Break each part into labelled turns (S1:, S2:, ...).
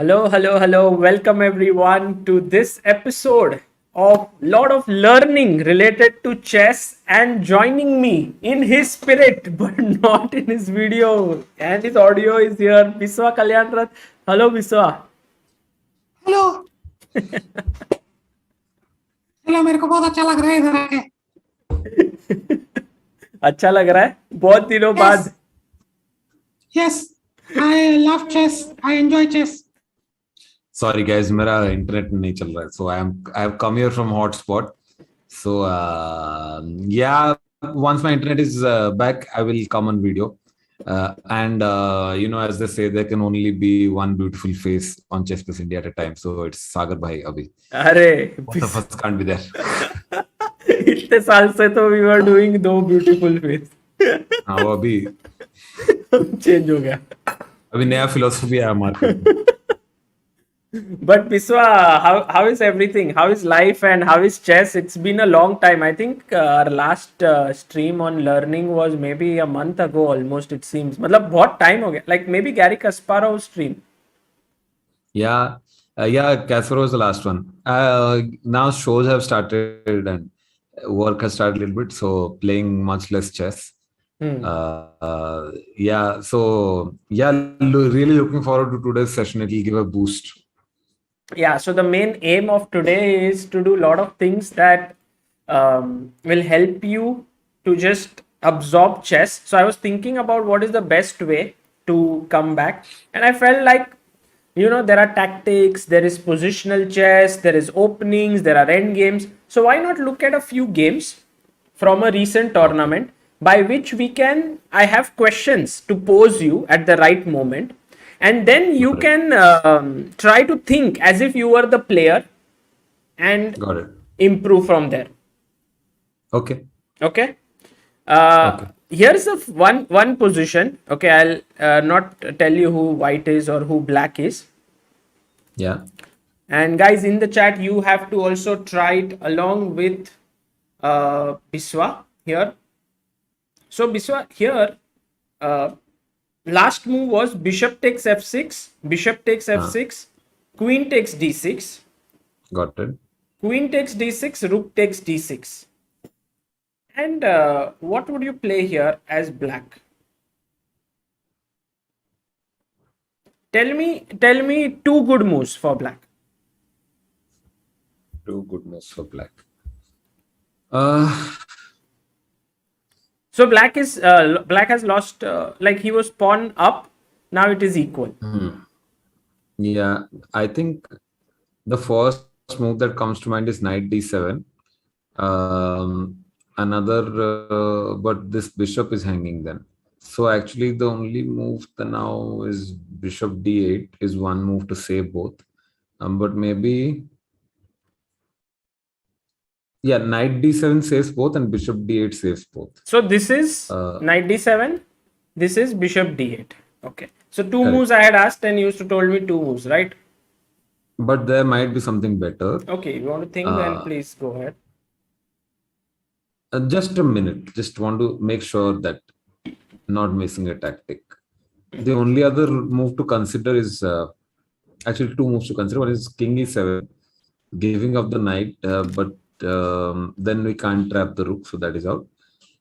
S1: Hello, hello, hello. Welcome everyone to this episode of lot of learning related to chess and joining me in his spirit but not in his video and his audio is here. Biswa Kalyan Rath. Hello, Biswa.
S2: Hello hello मेरे को बहुत अच्छा लग रहा है इधर आके
S1: अच्छा लग रहा है बहुत दिनों बाद.
S2: Yes I love chess I enjoy chess
S3: Sorry guys, मेरा internet नहीं चल रहा है. So I have come here from hotspot. So yeah, once my internet is back, I will come on video. And as they say, there can only be one beautiful face on Chess India at a time. So it's Sagar bhai abhi.
S1: अरे
S3: Both of us can't be there.
S1: इतने साल से तो we were doing दो beautiful face.
S3: हाँ वो अभी
S1: change हो गया.
S3: अभी नया फिलोसफी है हमारे पास.
S1: But Biswa, how is everything? How is life and how is chess? It's been a long time. I think our last stream on learning was maybe a month ago almost, it seems. मतलब बहुत time हो गया. Like maybe Gary Kasparov's stream.
S3: Yeah, Kasparov was the last one. Now shows have started and work has started a little bit, so playing much less chess. Really looking forward to today's session. It will give a boost.
S1: Yeah, so the main aim of today is to do a lot of things that will help you to just absorb chess. So I was thinking about what is the best way to come back, and I felt like there are tactics, there is positional chess, there is openings, there are end games. So why not look at a few games from a recent tournament by which I have questions to pose you at the right moment, and then you can try to think as if you were the player and improve from there.
S3: Okay.
S1: Okay. Here's one position. Okay, I'll not tell you who white is or who black is.
S3: Yeah.
S1: And guys in the chat, you have to also try it along with Biswa here. So Biswa here, last move was bishop takes f6, bishop takes f6, queen takes d6.
S3: Got it.
S1: Queen takes d6, rook takes d6. And what would you play here as black? Tell me two good moves for black.
S3: Two good moves for black.
S1: So black has lost, like he was pawn up, now it is equal.
S3: Yeah, I think the first move that comes to mind is knight d7. But this bishop is hanging then. So actually the only move now is bishop d8 is one move to save both. But maybe, yeah, knight d7 saves both and bishop d8 saves both.
S1: So this is knight d7, this is bishop d8. Okay. So two moves I had asked and you used to told me two moves, right?
S3: But there might be something better.
S1: Okay, you want to think then please go ahead.
S3: Just a minute. Just want to make sure that not missing a tactic. The only other move to consider is actually two moves to consider. One is king e7, giving up the knight, but then we can't trap the rook, so that is out.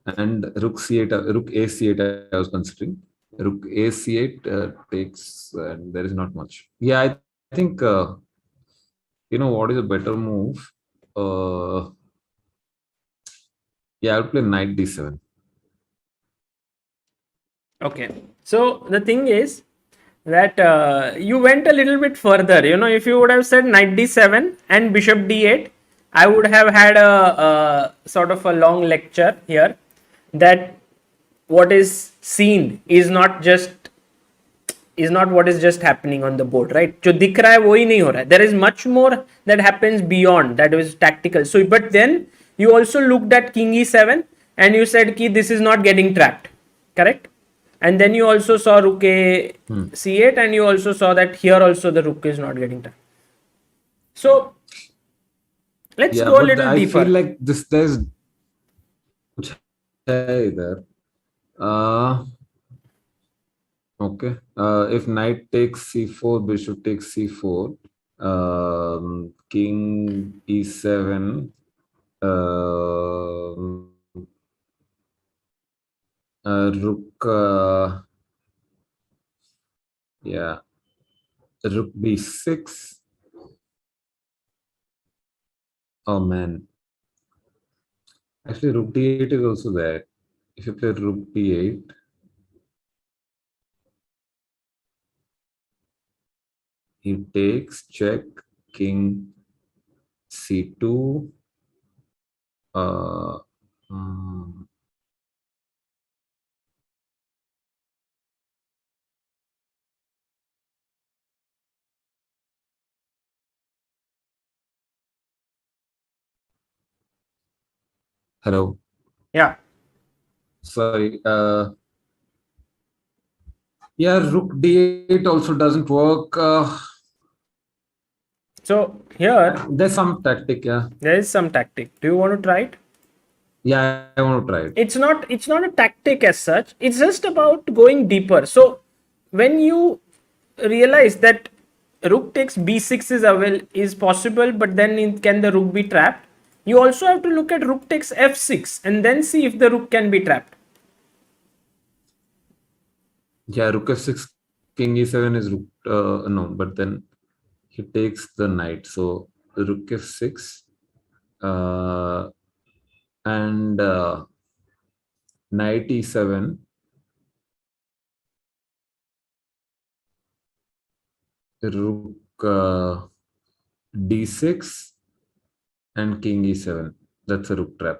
S3: And rook c8, rook a c8 I was considering. Rook a c8 takes, and there is not much. Yeah, I think, what is a better move? Yeah, I'll play knight d7.
S1: Okay. So the thing is that you went a little bit further. If you would have said knight d7 and bishop d8, I would have had a sort of a long lecture here that what is seen is not what is just happening on the board, right? जो दिख रहा है वो ही नहीं हो रहा है. There is much more that happens beyond that is tactical. So, but then you also looked at king e7 and you said ki this is not getting trapped, correct? And then you also saw rook a c8 and you also saw that here also the rook is not getting trapped. So let's go a little deeper.
S3: I feel like there's there. Okay. If knight takes c4, bishop takes c4, king e7, um, rook, yeah, rook b6. Oh man, actually rook d8 is also there. If you play rook d8, he takes check, king c2. Uh, mm, hello.
S1: Yeah.
S3: Sorry. Yeah, rook d8 also doesn't work.
S1: So here
S3: There's some tactic, yeah.
S1: there is some tactic. Do you want to try it?
S3: Yeah, I want to try it.
S1: It's not a tactic as such. It's just about going deeper. So when you realize that rook takes b6 is possible, but then can the rook be trapped? You also have to look at rook takes f6 and then see if the rook can be trapped.
S3: Yeah, rook f6, king e7 is rook. No, but then he takes the knight. So rook f6 uh, and knight e7, rook d6 and king e7. That's a rook trap.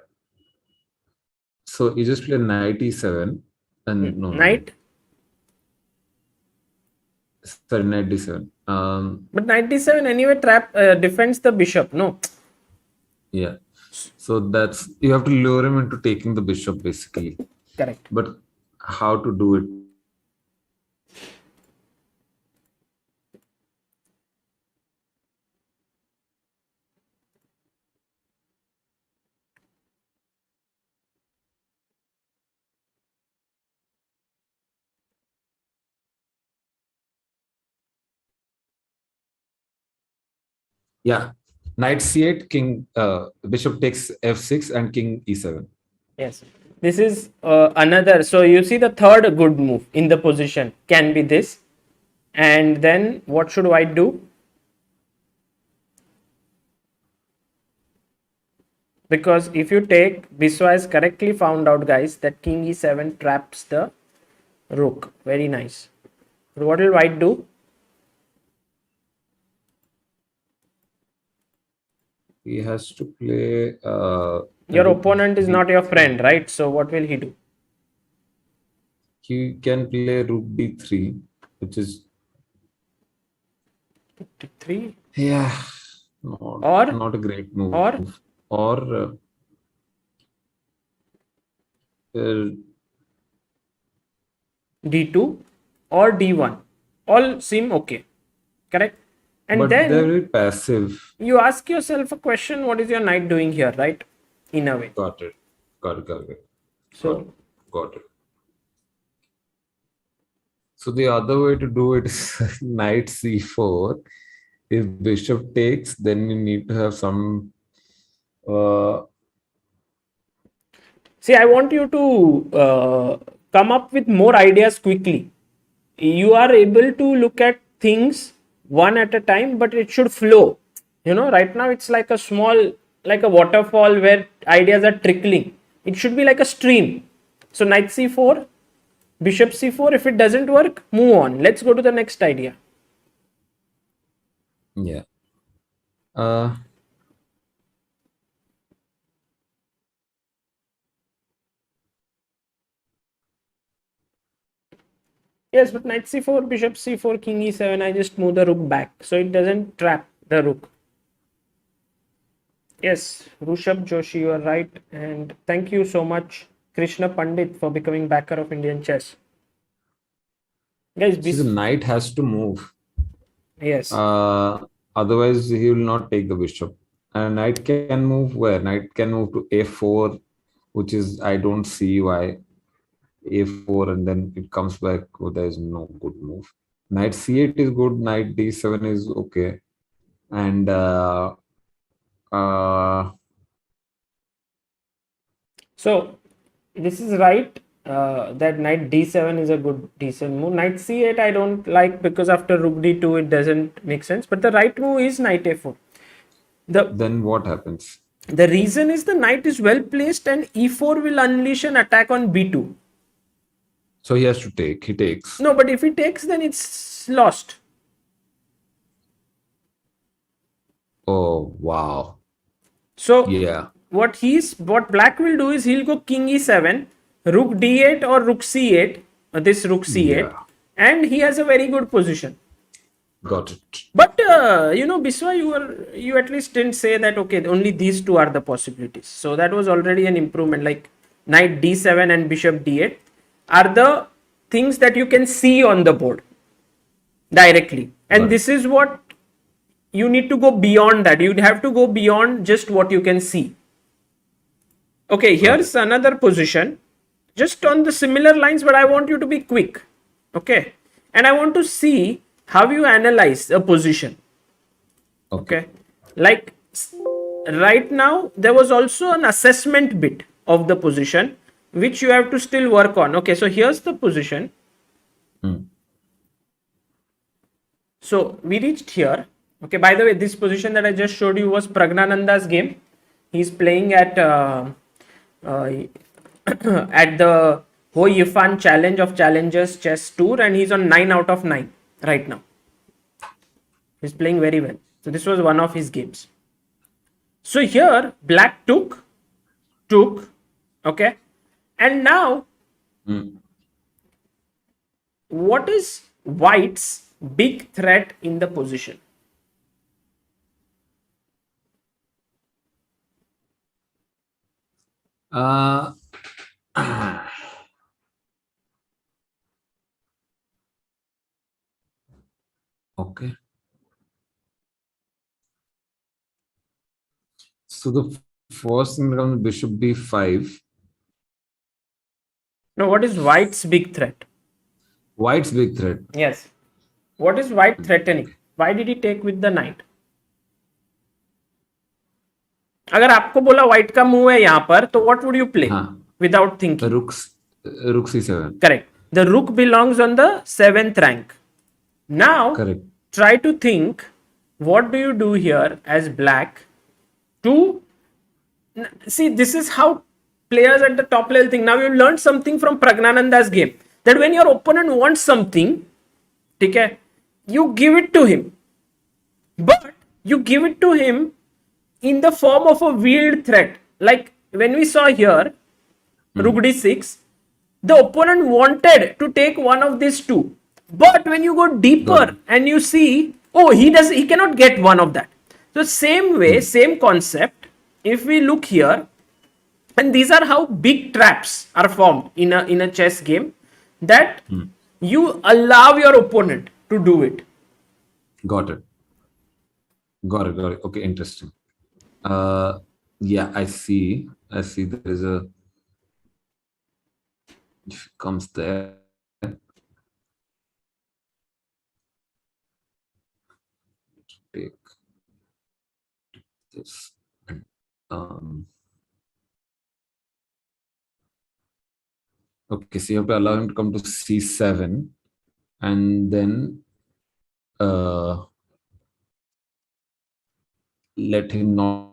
S3: So you just play knight e7 and no.
S1: Knight,
S3: Sorry, knight d7.
S1: but knight d7 anyway defends the bishop. No,
S3: Yeah. So that's you have to lure him into taking the bishop basically.
S1: correct.
S3: But how to do it? Yeah. Knight c8, king bishop takes f6 and king e7.
S1: Yes, this is another. So you see the third good move in the position can be this. And then what should white do? Because if you take, Biswa has correctly found out, guys, that king e7 traps the rook. Very nice. What will white do?
S3: He has to play
S1: Your
S3: rook
S1: opponent is not your friend, right? So what will he do?
S3: he can play rook d3, which is
S1: 3
S3: yeah, not,
S1: or
S3: not a great move.
S1: or
S3: Or uh,
S1: d2 or d1. All seem okay. Correct? And
S3: but they're
S1: then
S3: very passive.
S1: you ask yourself a question, what is your knight doing here, right? In a way.
S3: Got it. Got it.
S1: So
S3: Got it. So the other way to do it is knight c4. If bishop takes, then you need to have some.
S1: see, I want you to come up with more ideas quickly. You are able to look at things one at a time, but it should flow. Right now it's like a small, like a waterfall where ideas are trickling. It should be like a stream. So, knight c4, bishop c4. If it doesn't work, move on. Let's go to the next idea.
S3: Yeah. Uh,
S1: Yes, but knight c4, bishop c4, king e7. I just move the rook back so it doesn't trap the rook. Yes, Rushabh Joshi, you are right. And thank you so much, Krishna Pandit, for becoming backer of Indian chess. Guys,
S3: see, the knight has to move.
S1: yes.
S3: Otherwise, he will not take the bishop. And knight can move where? Knight can move to a4, which is I don't see why. a4, and then it comes back. Oh, there is no good move. Knight c8 is good. Knight d7 is okay. And
S1: So this is right. That knight d7 is a good decent move. Knight c8 I don't like because after rook d2 it doesn't make sense. But the right move is knight a4.
S3: then what happens?
S1: The reason is the knight is well placed and e4 will unleash an attack on b2.
S3: So he has to take. He takes.
S1: No, but if he takes, then it's lost.
S3: Oh, wow.
S1: So
S3: Yeah.
S1: what black will do is he'll go king e7, rook d8 or rook c8, this rook c8,
S3: Yeah.
S1: and he has a very good position.
S3: Got it.
S1: But Biswa, you at least didn't say that okay, only these two are the possibilities. So that was already an improvement. Like knight d7 and bishop d8 are the things that you can see on the board directly, and
S3: Right.
S1: this is what you need to go beyond that. You'd have to go beyond just what you can see. Okay, here's another position just on the similar lines, but I want you to be quick. Okay, and I want to see how you analyze a position. Okay, like right now there was also an assessment bit of the position which you have to still work on. Okay, so here's the position. So we reached here. Okay, by the way, this position that I just showed you was Praggnanandhaa's game. He's playing at at the Ho Yifan Challenge of Challengers Chess Tour, and he's on 9 out of 9 right now. He's playing very well. So this was one of his games. So here black took, okay, and now what is white's big threat in the position?
S3: Okay. So the first thing becomes bishop b5.
S1: No, what is white's big threat?
S3: White's big threat.
S1: Yes. What is white threatening? Why did he take with the knight? अगर आपको बोला white का move है यहाँ पर तो what would you play without thinking?
S3: Rook c7.
S1: Correct. The rook belongs on the 7th rank. Now,
S3: Correct.
S1: try to think what do you do here as black to see. This is how players at the top level think. Now you learned something from Praggnanandhaa's game that when your opponent wants something, okay, you give it to him, but you give it to him in the form of a wheeled threat. Like when we saw here, rook d6, the opponent wanted to take one of these two, but when you go deeper and you see, oh, he cannot get one of that. So same way, same concept, if we look here, and these are how big traps are formed in a chess game, that you allow your opponent to do it.
S3: Got it. Okay, interesting. Yeah, I see there is a, if it comes there, take this. Okay, so you have to allow him to come to c7 and then let him not.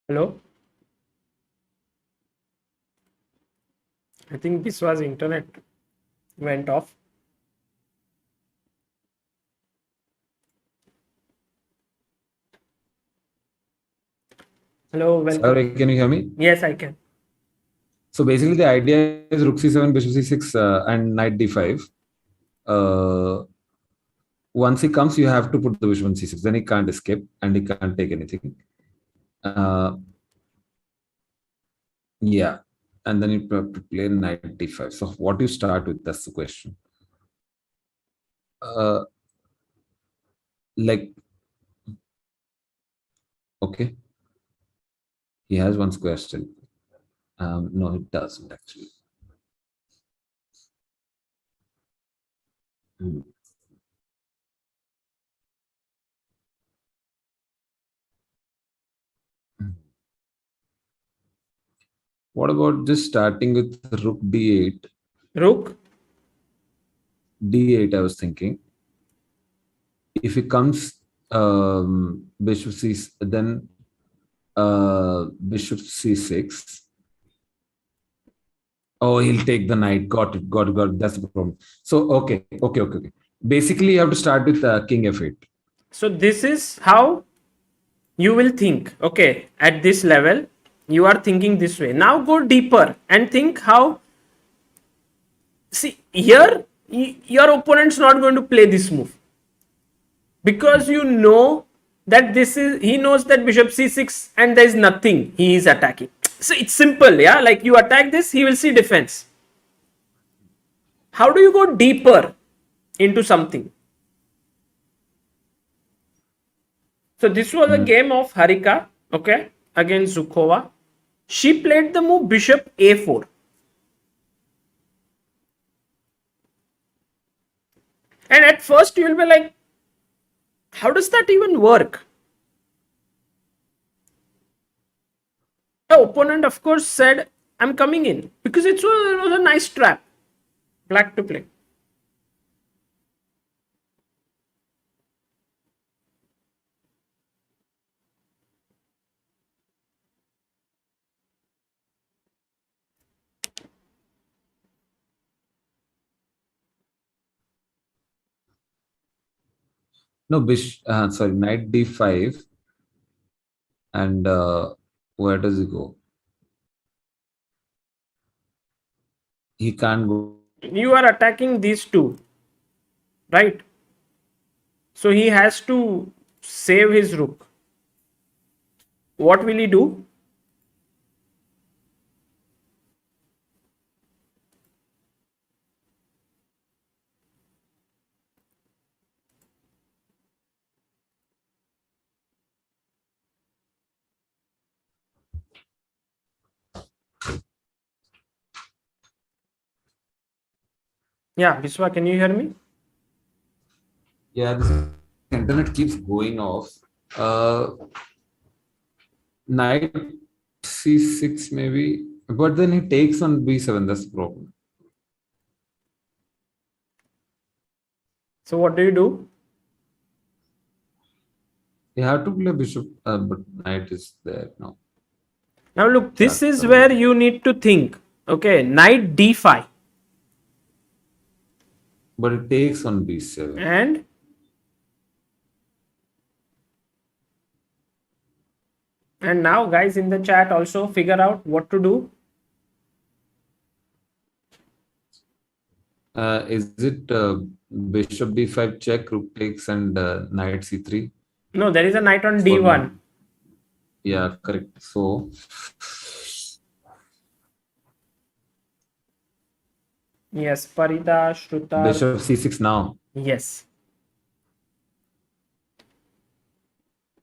S1: Hello? I think Biswa's internet went off. Hello, welcome.
S3: Sorry, can you hear me?
S1: Yes, I can.
S3: So basically the idea is rook c7, bishop c6 and knight d5. Once he comes, you have to put the bishop on c6. Then he can't escape and he can't take anything. Yeah, and then you have to play knight d5. So what do you start with? That's the question. Like Okay. He has one square still. No, it doesn't actually. Hmm. What about just starting with rook d8?
S1: Rook.
S3: D8, I was thinking. If it comes bishop c, then bishop c6. Oh, he'll take the knight. Got it. Got it. Got it. That's the problem. So, okay. Basically, you have to start with king f8.
S1: So this is how you will think. Okay, at this level, you are thinking this way. Now go deeper and think how. See, here, your opponent's not going to play this move. Because you know that this is, he knows that bishop c6 and there is nothing he is attacking. So it's simple, yeah, like you attack this, he will see defense. How do you go deeper into something? So this was a game of Harika, okay, against Zhukova. She played the move bishop a4. And at first you will be like, how does that even work? The opponent, of course, said, I'm coming in, because it was a nice trap. Black to play.
S3: No, sorry, knight d5. And where does he go? He can't go.
S1: You are attacking these two, right? So he has to save his rook. What will he do? Yeah, Biswa, can you hear me?
S3: Yeah, this internet keeps going off. Knight c6 maybe, but then he takes on b7. That's the problem.
S1: So what do you do?
S3: You have to play bishop, but knight is there now.
S1: Now look, this is where you need to think. Okay, knight d5.
S3: But it takes on b7.
S1: And now guys in the chat also figure out what to do.
S3: Is it bishop b5 check, rook takes, and knight c3?
S1: No, there is a knight on d1.
S3: Yeah, correct. So
S1: yes, Parida, Shruta.
S3: bishop c6 now.
S1: Yes.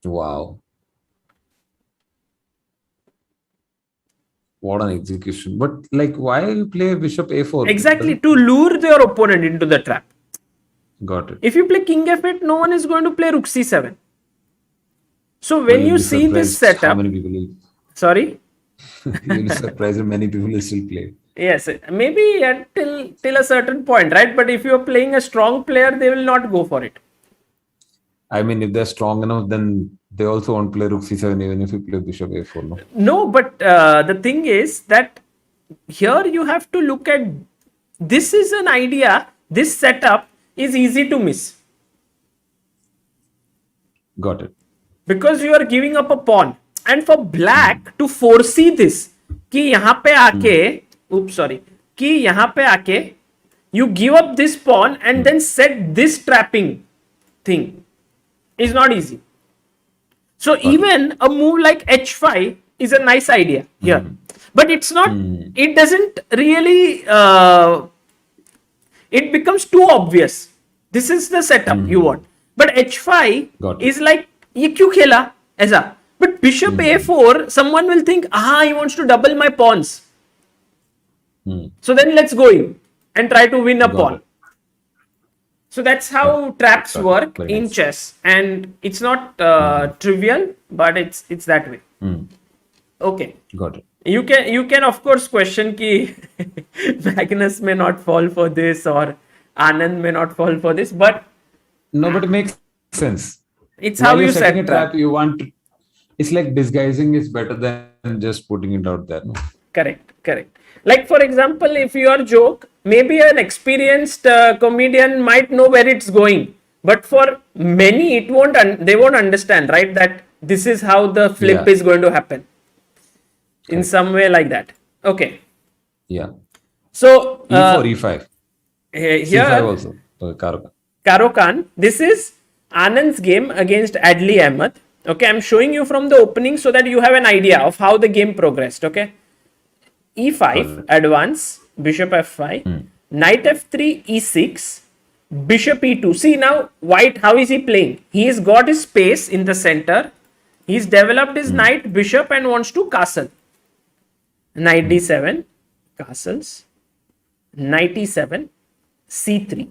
S3: Wow. What an execution. But like, why you play bishop a4?
S1: Exactly, to lure your opponent into the trap.
S3: Got it.
S1: If you play king f8, no one is going to play rook c7. So when you see this setup,
S3: how many people will...
S1: Sorry?
S3: You'll be surprised many people will still play.
S1: Yes, maybe till a certain point, right? But if you are playing a strong player, they will not go for it.
S3: I mean, if they're strong enough, then they also won't play rook c7 even if you play bishop a4. No,
S1: no, but the thing is that here you have to look at, this is an idea, this setup is easy to miss.
S3: Got it.
S1: Because you are giving up a pawn. And for black to foresee this, कि यहाँ पे आके, oops, sorry, कि यहाँ पे आके, you give up this pawn and then set this trapping thing is not easy. So even a move like h5 is a nice idea here. But it's not, it doesn't really, it becomes too obvious. This is the setup you want. But h5 is like, ये क्यों खेला ऐसा? But bishop a4, someone will think, he wants to double my pawns. So then let's go in and try to win a
S3: Got
S1: pawn.
S3: it.
S1: So that's how traps
S3: Got it.
S1: work
S3: Very
S1: in
S3: nice.
S1: chess, and it's not trivial, but it's that way. Okay.
S3: Got it.
S1: You can of course question ki Magnus may not fall for this or Anand may not fall for this, but
S3: No, but it makes sense.
S1: it's
S3: While
S1: how
S3: you're
S1: you
S3: setting
S1: set
S3: a trap, you want to, it's like disguising is better than just putting it out there. No?
S1: Correct. Like for example, if your joke, maybe an experienced comedian might know where it's going, but for many it won't. They won't understand, right? That this is how the flip
S3: Yeah.
S1: is going to happen in some way like that. Okay.
S3: Yeah.
S1: So
S3: E4, E5. C5
S1: here,
S3: also. Karo.
S1: Karo Khan, this is Anand's game against Adli Ahmed. Okay, I'm showing you from the opening so that you have an idea of how the game progressed. Okay, E5, advance, bishop F5, knight F3, E6, bishop E2. See now, white, how is he playing? He has got his space in the center. He's developed his knight, bishop, and wants to castle. Knight D7, castles, knight E7, C3.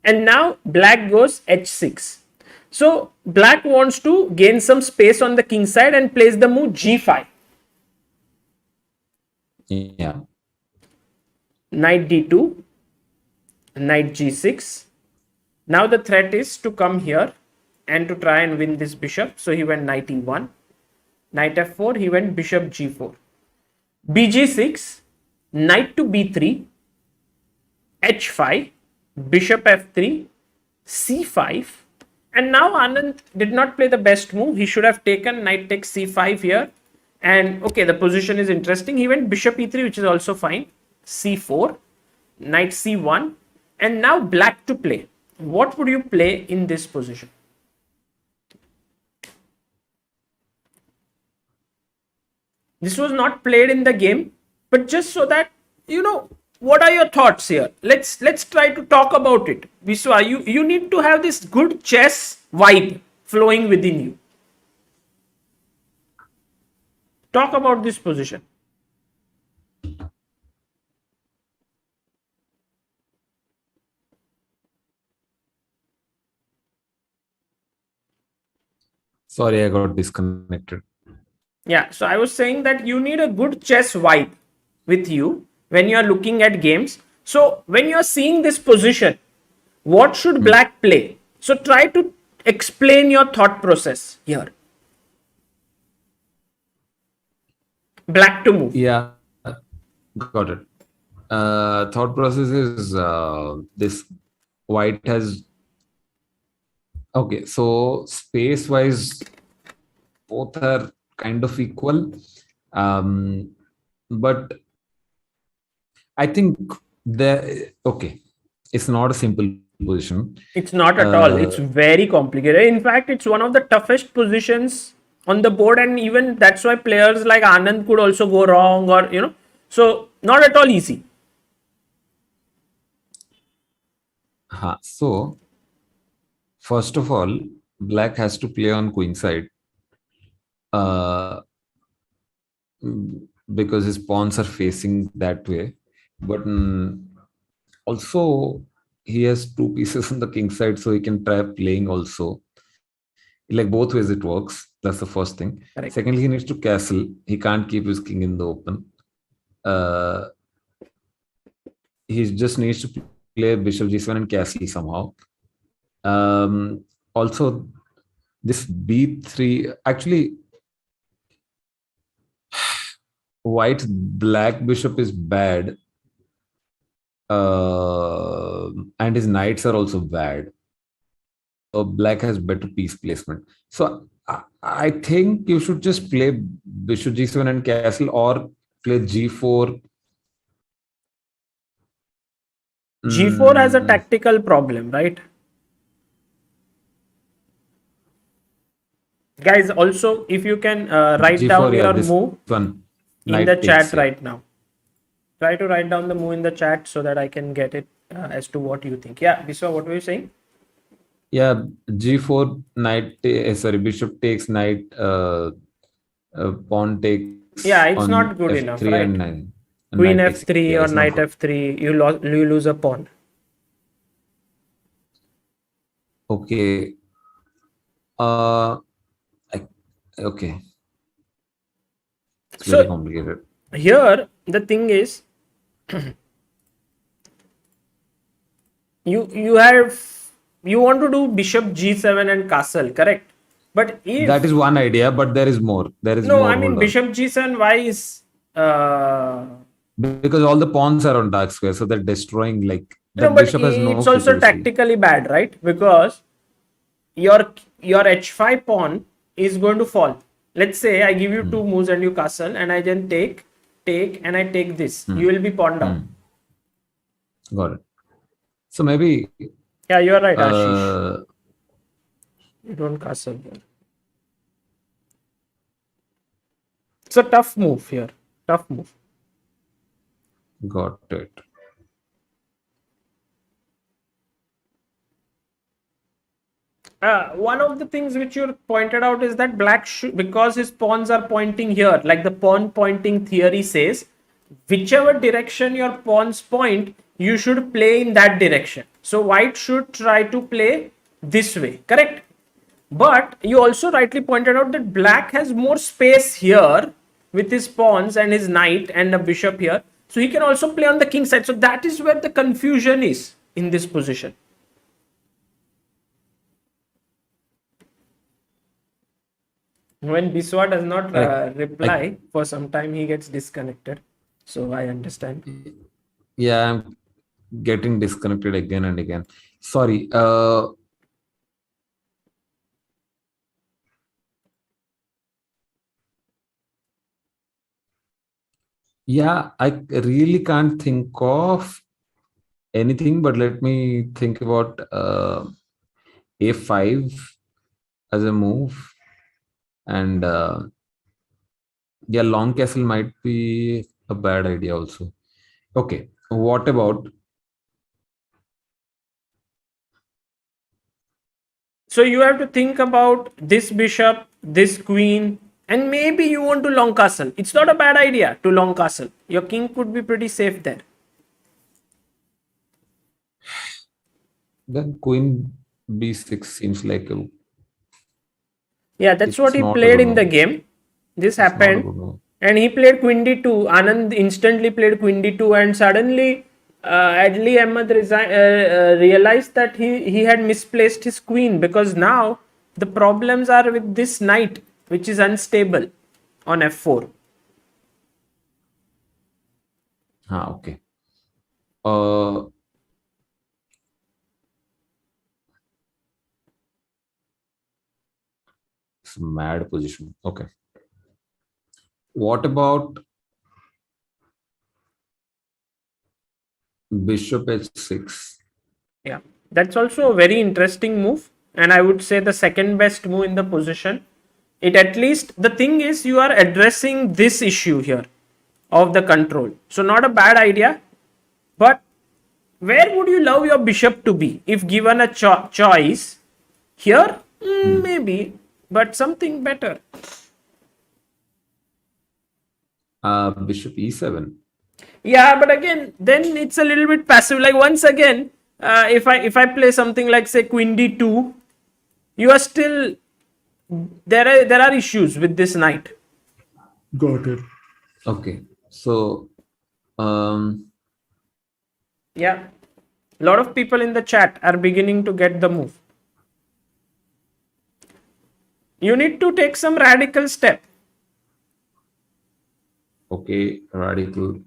S1: And now black goes H6. So black wants to gain some space on the king side and plays the move G5.
S3: Yeah.
S1: Knight D2, knight G6. Now the threat is to come here and to try and win this bishop. So he went knight E1. Knight F4, he went bishop G4. BG6, knight to B3, H5, bishop F3, C5. And now Anand did not play the best move. He should have taken knight takes C5 here. And okay, the position is interesting. He went bishop E3, which is also fine. C4, knight C1. And now black to play. What would you play in this position? This was not played in the game, but just so that you know, what are your thoughts here? Let's try to talk about it. Biswa, you need to have this good chess vibe flowing within you. Talk about this position.
S3: Sorry, I got disconnected.
S1: Yeah, so I was saying that you need a good chess vibe with you when you are looking at games. So when you are seeing this position, what should black play? So try to explain your thought process here. Black to move.
S3: Yeah, got it. Thought process is this white has. Okay, so space wise, both are kind of equal. But I think it's not a simple position.
S1: It's not at all. It's very complicated. In fact, it's one of the toughest positions on the board, and even that's why players like Anand could also go wrong, or so not at all easy.
S3: So first of all, black has to play on queen side because his pawns are facing that way. But also he has two pieces on the king side, so he can try playing also. Like both ways it works. That's the first thing.
S1: Correct.
S3: Secondly, he needs to castle. He can't keep his king in the open. He just needs to play bishop g7 and castle somehow. Also, this b3 actually white black bishop is bad, and his knights are also bad. So black has better piece placement. So I think you should just play bishop g7 and castle, or play g4.
S1: G4 has a tactical problem, right? Guys, also, if you can write
S3: G4,
S1: down
S3: yeah,
S1: your
S3: this
S1: move
S3: one.
S1: in
S3: Knight
S1: the
S3: takes,
S1: chat
S3: yeah.
S1: right now. Try to write down the move in the chat so that I can get it as to what you think. Yeah, Biswa, what were you saying?
S3: Yeah, g4 sorry, bishop takes knight, pawn takes
S1: Yeah, it's
S3: on
S1: not good enough,
S3: f3
S1: right?
S3: and knight, and
S1: Queen
S3: knight takes.
S1: f3
S3: Yeah,
S1: or
S3: it's not
S1: knight
S3: good.
S1: f3, you lose a pawn.
S3: Okay. Uh, I, okay. It's very
S1: So
S3: complicated.
S1: here the thing is, you want to do bishop g7 and castle, correct? But
S3: That is
S1: if
S3: one idea, but there is more. There is
S1: no,
S3: more.
S1: I mean
S3: Hold on.
S1: bishop g7, why is
S3: Because all the pawns are on dark square, so they're destroying. Like
S1: no,
S3: that
S1: but
S3: bishop has no
S1: it's also
S3: future.
S1: tactically bad, right? Because your h5 pawn is going to fall. Let's say I give you two moves and you castle, and I then take, and I take this. You will be pawned down.
S3: Got it. So maybe
S1: Yeah, you are right, Ashish.
S3: uh,
S1: You don't castle here. It's a tough move here. Tough move.
S3: got it.
S1: One of the things which you pointed out is that black because his pawns are pointing here, like the pawn pointing theory says, whichever direction your pawns point, you should play in that direction. So white should try to play this way, correct? But you also rightly pointed out that black has more space here with his pawns and his knight and a bishop here. So he can also play on the king side. So that is where the confusion is in this position. When Biswa does not reply for some time, he gets disconnected. So I understand.
S3: Yeah, I'm getting disconnected again and again. Sorry. Yeah, I really can't think of anything, but let me think about a5 as a move, and yeah, long castle might be a bad idea also. Okay, what about
S1: So you have to think about this bishop, this queen, and maybe you want to long castle. It's not a bad idea to long castle. Your king could be pretty safe there.
S3: then queen b6 seems like
S1: Yeah, that's what
S3: it's
S1: he
S3: not a
S1: played
S3: good
S1: in the
S3: move.
S1: game. This
S3: It's not a
S1: happened,
S3: good move.
S1: and he played queen d2. Anand instantly played queen d2, and suddenly Adli Ahmed realized that he had misplaced his queen, because now the problems are with this knight, which is unstable on f4.
S3: Okay. Uh, it's a mad position. Okay. What about bishop h6?
S1: Yeah, that's also a very interesting move, and I would say the second best move in the position. It at least, the thing is, you are addressing this issue here of the control. So not a bad idea, but where would you love your bishop to be if given a choice? Here, maybe, but something better.
S3: Bishop e7.
S1: Yeah, but again, then it's a little bit passive. Like once again, if I play something like say queen d2, you are still there are issues with this knight.
S3: Got it. Okay. So
S1: Yeah, a lot of people in the chat are beginning to get the move. You need to take some radical step.
S3: okay, radical.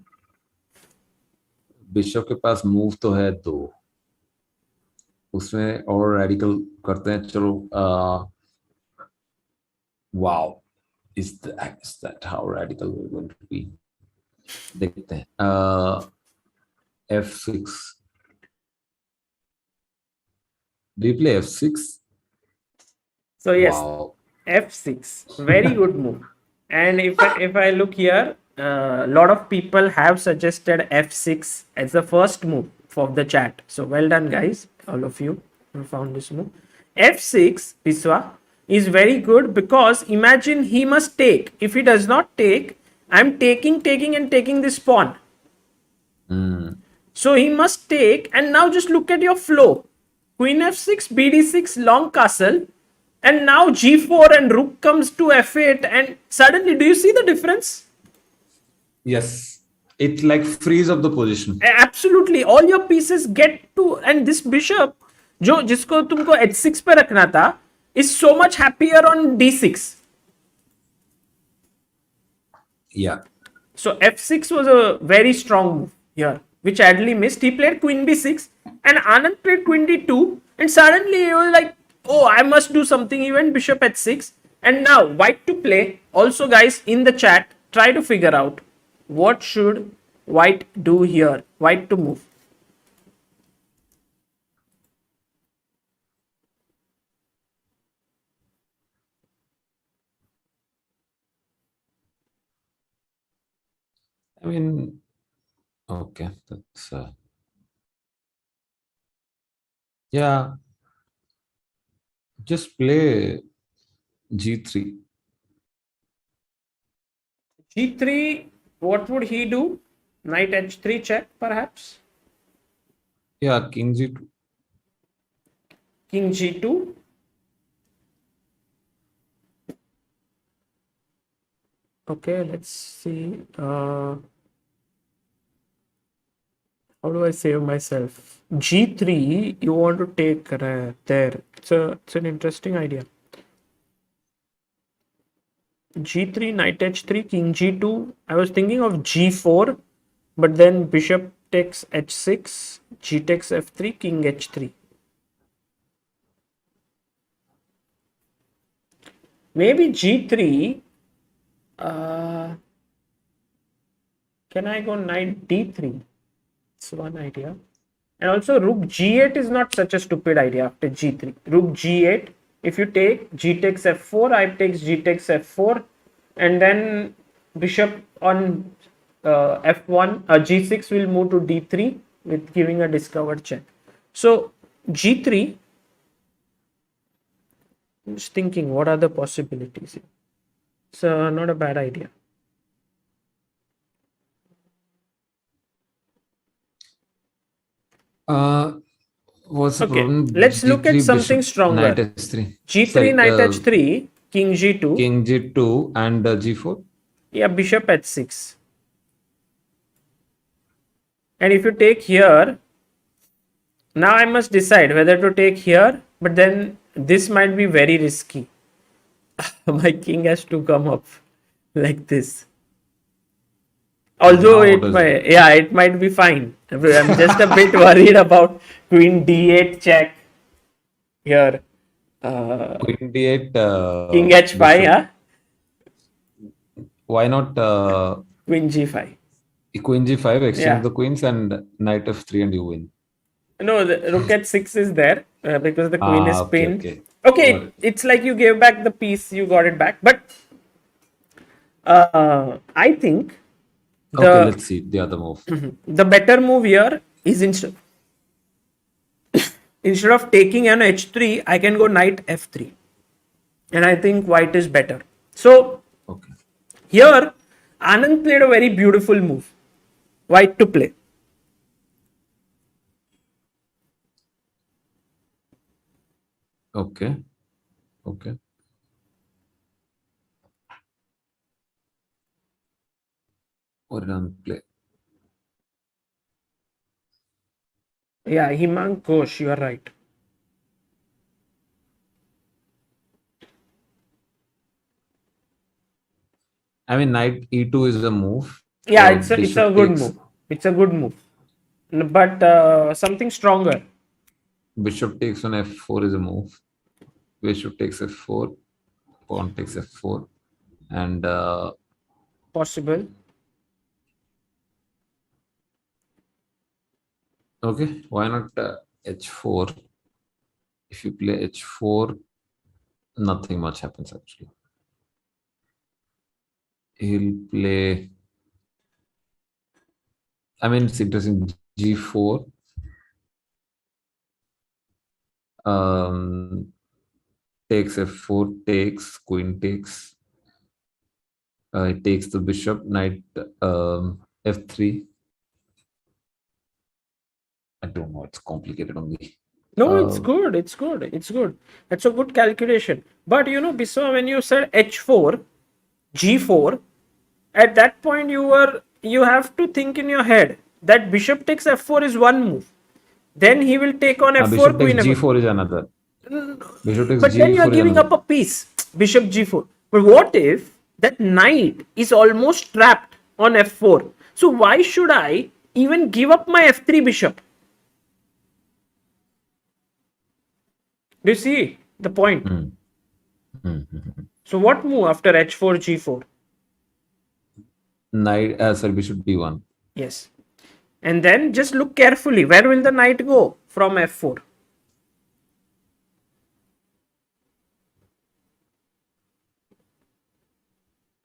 S3: Bishop के पास move तो है दो, उसमें और radical करते हैं. चलो wow, is that how radical we're going to be? देखते हैं. f6. Do you play f6?
S1: So yes,
S3: Wow.
S1: f6, very good move. And if I look here, a lot of people have suggested f6 as the first move for the chat. So well done, guys, all of you who found this move. f6, Biswa, is very good because imagine he must take. If he does not take, I'm taking and taking this pawn. So he must take, and now just look at your flow. Queen f6, bd6, long castle, and now g4 and rook comes to f8, and suddenly, do you see the difference?
S3: Yes. It like frees up the position.
S1: Absolutely, all your pieces get to, and this bishop, जो जिसको तुमको h6 पे रखना था, is so much happier on d6.
S3: Yeah.
S1: So f6 was a very strong move here, which Adley missed. He played queen b6, and Anand played queen d2, and suddenly he was like, "Oh, I must do something." He went bishop h6, and now white to play. Also, guys, in the chat, try to figure out what should white do here. White to move.
S3: I mean, okay, that's yeah. Just play g3.
S1: G3, what would he do? Knight h3 check, perhaps?
S3: Yeah, king g2.
S1: King g2. Okay, let's see. How do I save myself? G3, you want to take there. It's an interesting idea. G3, knight h3, king g2. I was thinking of g4, but then bishop takes h6, g takes f3, king h3. Maybe g3. Can I go knight d3? It's one idea. And also rook g8 is not such a stupid idea after g3. Rook g8. If you take, g takes f4, I takes g takes f4, and then bishop on f1, g6 will move to d3 with giving a discovered check. So g3, I'm just thinking what are the possibilities here. It's not a bad idea.
S3: What's the
S1: Okay,
S3: problem?
S1: let's look at
S3: G3
S1: something
S3: bishop,
S1: stronger.
S3: knight h3.
S1: G3,
S3: Sorry,
S1: knight h3, king g2.
S3: king g2 and g4.
S1: Yeah, bishop h6. And if you take here, now I must decide whether to take here, but then this might be very risky. My king has to come up like this. Although it might be fine. I'm just a bit worried about queen d8 check here.
S3: Queen d8.
S1: King h5, huh?
S3: Why not
S1: Queen g5.
S3: queen g5, exchange
S1: Yeah.
S3: the queens, and knight f3, and you win.
S1: No, the rook h6 is there because the queen is
S3: Okay,
S1: pinned.
S3: okay.
S1: It's like you gave back the piece, you got it back. But I think
S3: Okay, let's see the other move.
S1: the better move here is instead of taking an h3, I can go knight f3. And I think white is better. So
S3: Okay.
S1: here, Anand played a very beautiful move. White to play.
S3: Okay. Okay. What did Anand play?
S1: Yeah, Himang Ghosh, you are right.
S3: I mean, knight e2 is a move.
S1: Yeah, it's a
S3: bishop
S1: good
S3: takes,
S1: move. It's a good move. But something stronger.
S3: Bishop takes on f4 is a move. Bishop takes f4. Pawn takes f4. And
S1: Possible.
S3: okay, why not h4? If you play h4, nothing much happens actually. He'll play. I mean, it's interesting. G4. takes f4, takes, queen takes. It takes the bishop, knight f3. I don't know, it's complicated only.
S1: No, it's good. It's good. It's good. That's a good calculation. But you know, Biswa, when you said h4, g4, at that point you have to think in your head that bishop takes f4 is one move. Then he will take on f4,
S3: Bishop takes
S1: queen f4.
S3: g4 is another. Bishop takes
S1: But then you are
S3: g4 is
S1: giving
S3: another.
S1: up a piece, bishop g4. But what if that knight is almost trapped on f4? So why should I even give up my f3 bishop? Do you see the point? So what move after h4, g4?
S3: Knight, sorry, bishop d1.
S1: Yes. And then just look carefully. Where will the knight go from f4?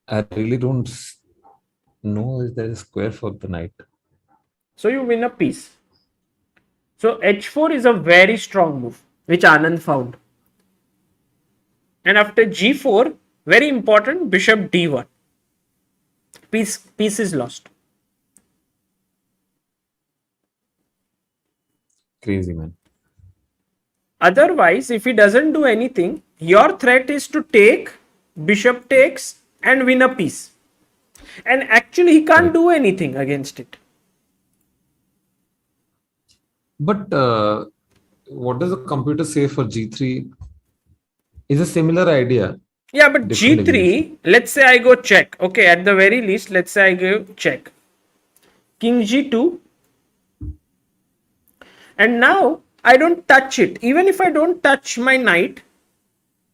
S3: I really don't know if there is a square for the knight.
S1: So you win a piece. So h4 is a very strong move, which Anand found. And after g4, very important, bishop d1. Piece is lost.
S3: Crazy, man.
S1: Otherwise, if he doesn't do anything, your threat is to take, bishop takes, and win a piece. And actually, he can't do anything against it.
S3: But what does the computer say for g3? Is a similar idea.
S1: Yeah, but
S3: Different
S1: g3,
S3: execution.
S1: let's say I go check. Okay, at the very least, let's say I go check. King g2. And now I don't touch it. Even if I don't touch my knight,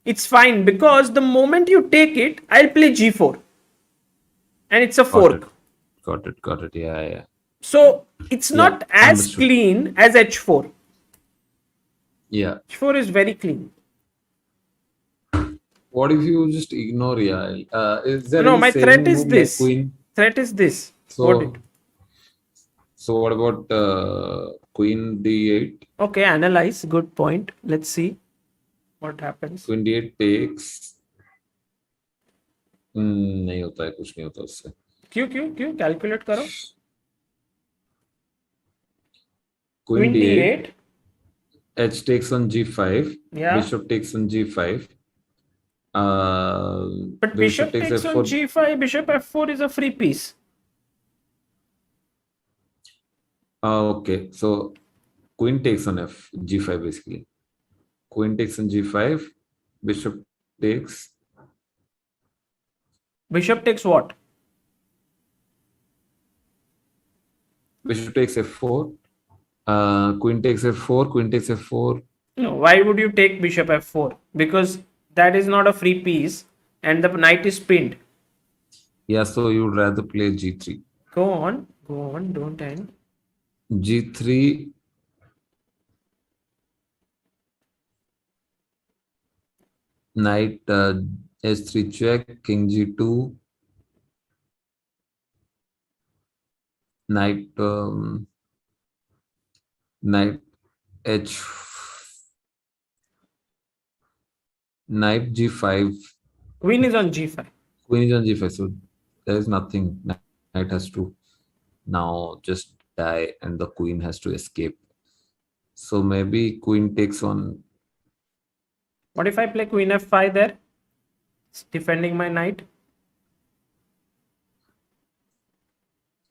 S1: it's fine because the moment you take it, I'll play g4. And it's a fork.
S3: Got it. Yeah.
S1: So it's
S3: Yeah,
S1: not as
S3: understood.
S1: clean as h4.
S3: Yeah.
S1: h4 is very clean.
S3: What if you just ignore? Yeah. Is there
S1: No,
S3: any
S1: my threat
S3: saving
S1: is
S3: move like
S1: this.
S3: queen?
S1: Threat is this.
S3: So what about queen d8?
S1: Okay, analyze. Good point. Let's see what happens.
S3: Queen d8 takes. नहीं होता है, कुछ नहीं होता उससे.
S1: क्यों calculate करो.
S3: Queen d8.
S1: d8.
S3: H takes on g5.
S1: Yeah.
S3: Bishop takes on g5.
S1: But bishop takes on
S3: f4.
S1: g5, bishop f4 is a free piece.
S3: Okay, so queen takes on g5 basically. Queen takes on g5. Bishop takes.
S1: Bishop takes what?
S3: Bishop takes f4. Queen takes f4. Queen takes f4.
S1: No, why would you take bishop f4? Because that is not a free piece and the knight is pinned.
S3: Yeah, so you would rather play g3.
S1: Go on, don't end.
S3: G3. Knight h3 check. King g2. Knight knight knight g5.
S1: Queen is on g5.
S3: Queen is on g5, so there is nothing. Knight has to now just die and the queen has to escape. So maybe queen takes on.
S1: What if I play queen f5 there? It's defending my knight.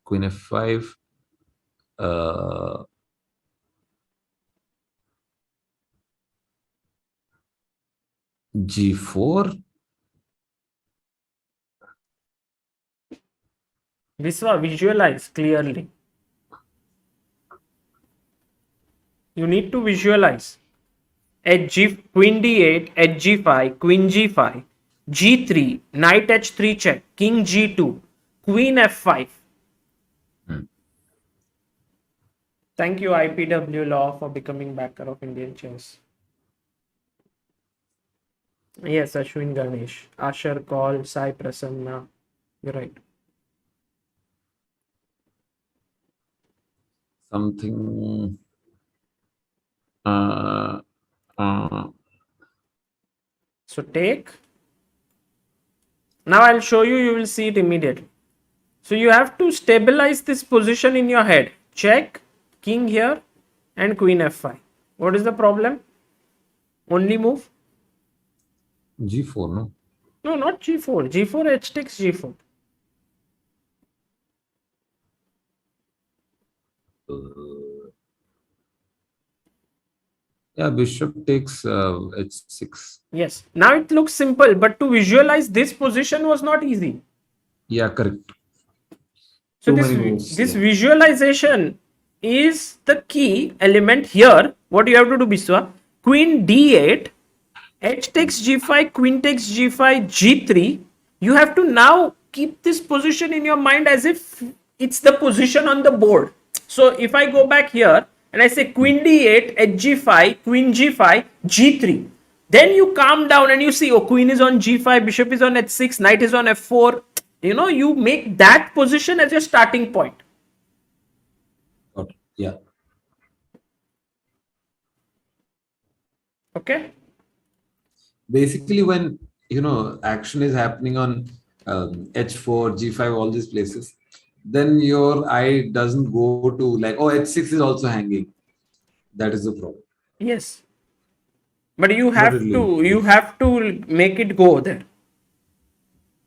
S3: Queen f5. G4.
S1: Biswa, visualize clearly. You need to visualize. Queen d8, h5, queen g5, g3, knight h3 check, king g2, queen f5. Thank you, IPW Law, for becoming backer of Indian chess. Yes, Ashwin Ganesh, Asher Call, Sai Prasanna. You're right.
S3: Something.
S1: So take. Now I'll show you, you will see it immediately. So you have to stabilize this position in your head. Check, king here and queen f5. What is the problem? Only move?
S3: G4, no?
S1: No, not g4. G4, h takes g4.
S3: Yeah, bishop takes h6.
S1: Yes. Now it looks simple, but to visualize this position was not easy.
S3: Yeah, correct.
S1: So
S3: Too
S1: this,
S3: many moves,
S1: this
S3: yeah.
S1: visualization is the key element here. What you have to do, Biswa? Queen d8, h takes g5, queen takes g5, g3. You have to now keep this position in your mind as if it's the position on the board. So if I go back here and I say queen d8, h g5, queen g5, g3, then you calm down and you see, oh, queen is on g5, bishop is on h6, knight is on f4. You know, you make that position as your starting point.
S3: Okay. Yeah.
S1: Okay.
S3: Basically, when action is happening on h4, g5, all these places, then your eye doesn't go to like, oh, h6 is also hanging. That is the problem.
S1: Yes. But you
S3: But
S1: have to make it go there.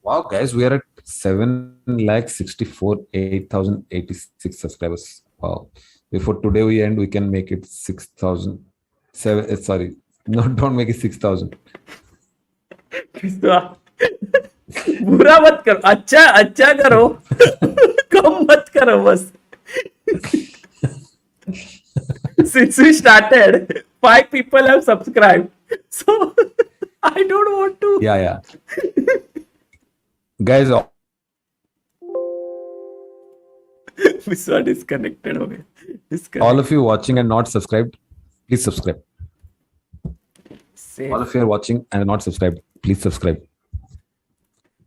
S3: Wow, guys, we are at 7,64,8,086 subscribers. Wow. Before today we end, we can make it 6,000. Sorry, no, don't make it 6,000.
S1: बुरा मत करो, अच्छा अच्छा करो, कम मत करो बस. Since we started, 5 people have subscribed, so I don't want to.
S3: Yeah. Guys,
S1: Biswa disconnected हो गए.
S3: all of you watching and not subscribed, please subscribe.
S1: Save.
S3: All of you are watching and not subscribed, please subscribe.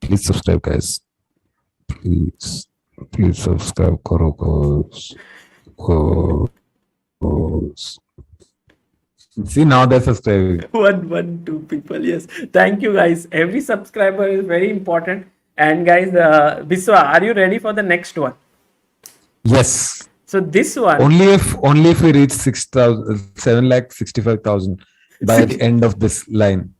S3: Please subscribe, guys. Please subscribe, karo guys. See, now they're subscribing.
S1: 2 people. Yes. Thank you, guys. Every subscriber is very important. And guys, Biswa, are you ready for the next one?
S3: Yes.
S1: So this one.
S3: Only if we reach 7,65,000 by the end of this line.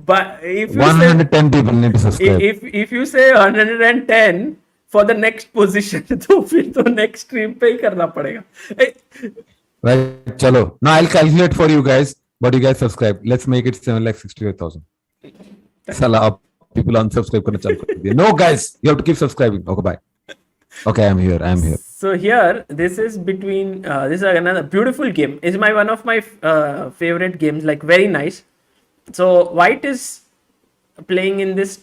S1: But if you
S3: 110 people need to subscribe.
S1: if you say 110 for the next position, तो फिर तो next stream पे ही करना पड़ेगा.
S3: Right, chalo. Now I'll calculate for you guys, but you guys subscribe. Let's make it 7,65,000. Salah, people unsubscribe करना चालू कर दिया. No, guys, you have to keep subscribing. Okay, bye. Okay, I'm here.
S1: So here, this is between. This is another beautiful game. Is one of my favorite games. Like very nice. So white is playing in this.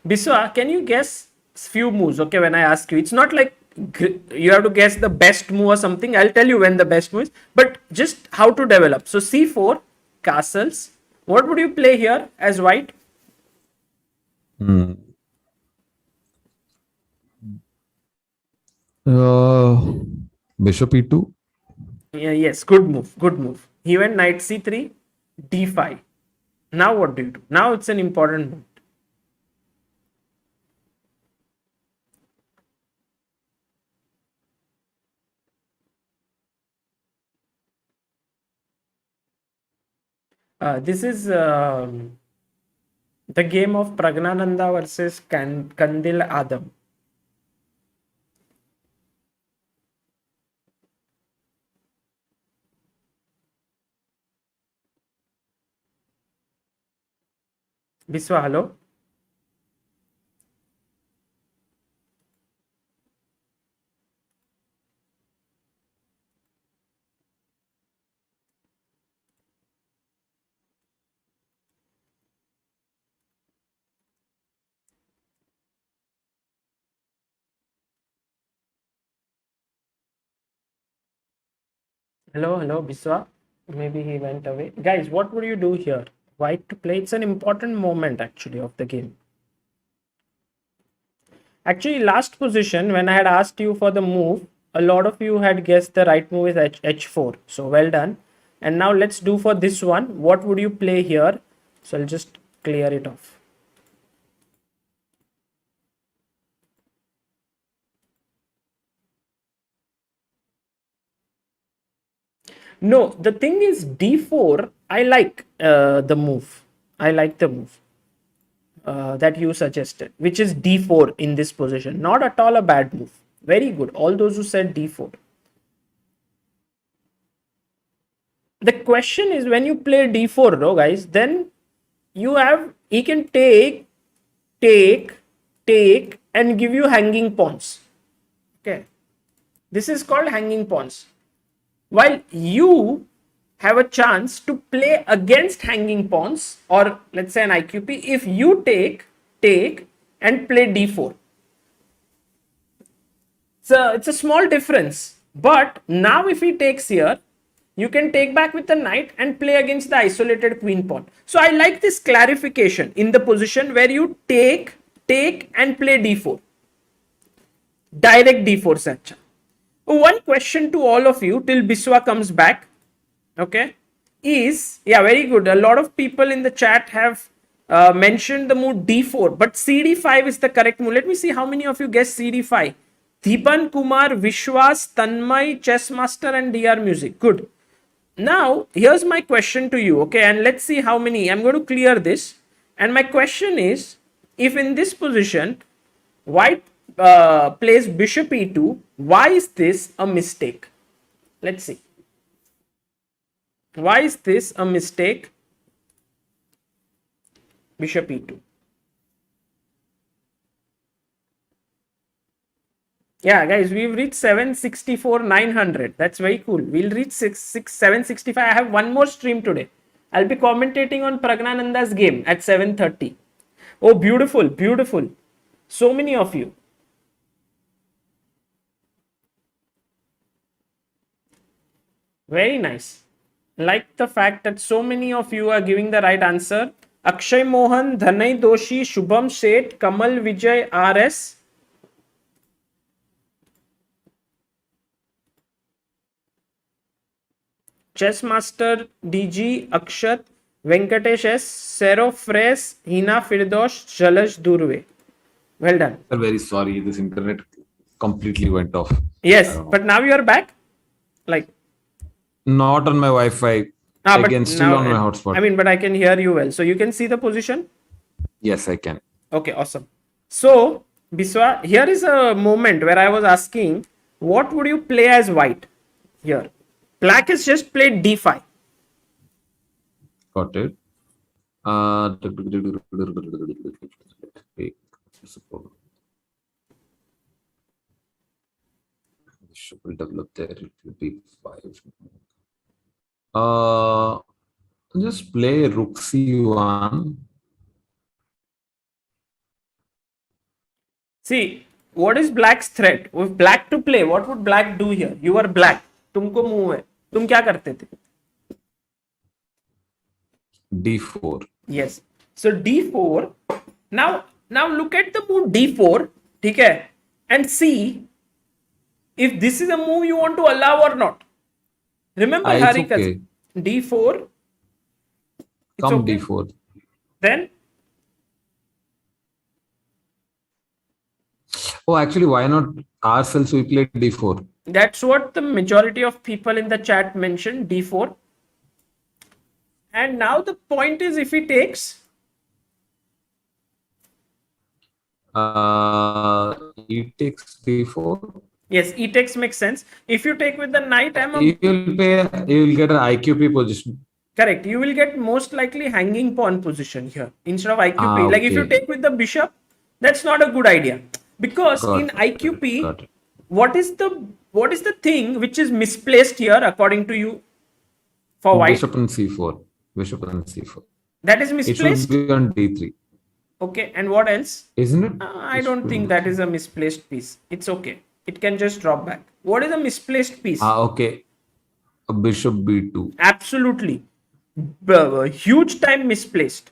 S1: Biswa, can you guess few moves? Okay, when I ask you, it's not like you have to guess the best move or something. I'll tell you when the best move is, but just how to develop. So c4, castles. What would you play here as white?
S3: Bishop e2.
S1: Yeah, yes, good move. He went knight c3, d5. Now what do you do? Now it's an important move. This is the game of Praggnanandhaa versus Kandil Adam. Biswa, hello. Hello, Biswa. Maybe he went away. Guys, what would you do here? White to play. It's an important moment actually of the game. Actually, last position, when I had asked you for the move, a lot of you had guessed the right move is h4. So well done. And now let's do for this one. What would you play here? So I'll just clear it off. No, the thing is d4, I like the move. I like the move that you suggested, which is d4 in this position. Not at all a bad move. Very good. All those who said d4. The question is, when you play d4, no, guys, then he can take, and give you hanging pawns. Okay. This is called hanging pawns. While you have a chance to play against hanging pawns, or let's say an IQP, if you take, and play d4. So it's a small difference. But now if he takes here, you can take back with the knight and play against the isolated queen pawn. So I like this clarification in the position where you take, and play d4. Direct d4 se acha. One question to all of you till Biswa comes back, okay, is, yeah, very good. A lot of people in the chat have mentioned the move d4, but cd5 is the correct move. Let me see how many of you guess cd5. Deepan Kumar, Vishwas, Tanmay, Chess Master, and DR Music. Good. Now, here's my question to you, okay, and let's see how many. I'm going to clear this. And my question is, if in this position, white plays bishop e2, why is this a mistake? Let's see. Why is this a mistake? Bishop e2. Yeah, guys, we've reached 764, 900. That's very cool. We'll reach 765. I have one more stream today. I'll be commentating on Praggnanandhaa's game at 7:30. Oh, beautiful, beautiful. So many of you. Very nice. Like the fact that so many of you are giving the right answer. Akshay Mohan, Dhanay Doshi, Shubham Sheth, Kamal Vijay, RS. Chess Master, DG, Akshat, Venkatesh S, Sero Fres, Hina Firdosh, Jalash Durve. Well done.
S3: I'm very sorry. This internet completely went off.
S1: Yes, but now you are back. Like,
S3: not on my Wi-Fi. Again, still
S1: now,
S3: on my hotspot.
S1: I mean, but I can hear you well. So you can see the position?
S3: Yes, I can.
S1: Okay, awesome. So, Biswa, here is a moment where I was asking, what would you play as white here? Black has just played d5.
S3: Got it. Bishop will develop there. It will be 5. Just play rook c1.
S1: See, what is black's threat? With black to play, what would black do here? You are black. तुमको move है. तुम क्या करते थे?
S3: d4.
S1: Yes. So d4. Now look at the move d4. ठीक है? And see if this is a move you want to allow or not. Remember, Harikas,
S3: okay.
S1: d4.
S3: Come
S1: okay.
S3: d4.
S1: Then?
S3: Oh, actually, why not ourselves we play d4?
S1: That's what the majority of people in the chat mentioned, d4. And now the point is, if he takes,
S3: he takes d4.
S1: Yes, e takes makes sense. If you take with the knight,
S3: You will get an IQP position.
S1: Correct. You will get most likely hanging pawn position here instead of IQP. Like if you take with the bishop, that's not a good idea. Because in IQP, what is the thing which is misplaced here according to you for white?
S3: Bishop and c4. Bishop and c4.
S1: That is misplaced?
S3: It should be on d3.
S1: Okay, and what else?
S3: Isn't it?
S1: I don't think that is a misplaced piece. It's okay. It can just drop back. What is a misplaced piece?
S3: Okay. A bishop b2.
S1: Absolutely. Huge time misplaced.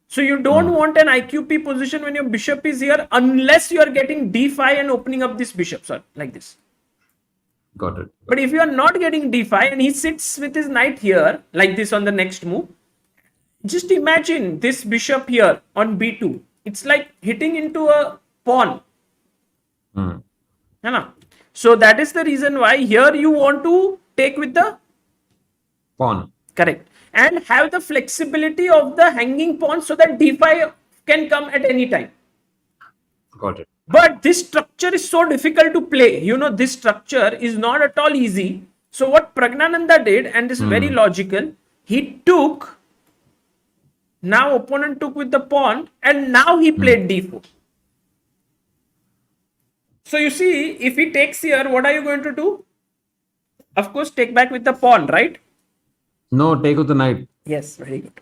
S1: So you don't want an IQP position when your bishop is here unless you are getting d5 and opening up this bishop, sir, like this.
S3: Got it.
S1: But if you are not getting d5 and he sits with his knight here, like this on the next move, Just imagine this bishop here on b2. It's like hitting into a pawn.
S3: Hmm.
S1: है ना? So that is the reason why here you want to take with the
S3: Pawn.
S1: correct and have the flexibility of the hanging pawn so that d5 can come at any time.
S3: Got it.
S1: But this structure is so difficult to play. You know, this structure is not at all easy. So what Praggnanandhaa did, and this is very logical, he took, now opponent took with the pawn, and now he played d4. So you see, if he takes here, what are you going to do? Of course, take back with the pawn, right?
S3: No, take with the knight.
S1: Yes, very good.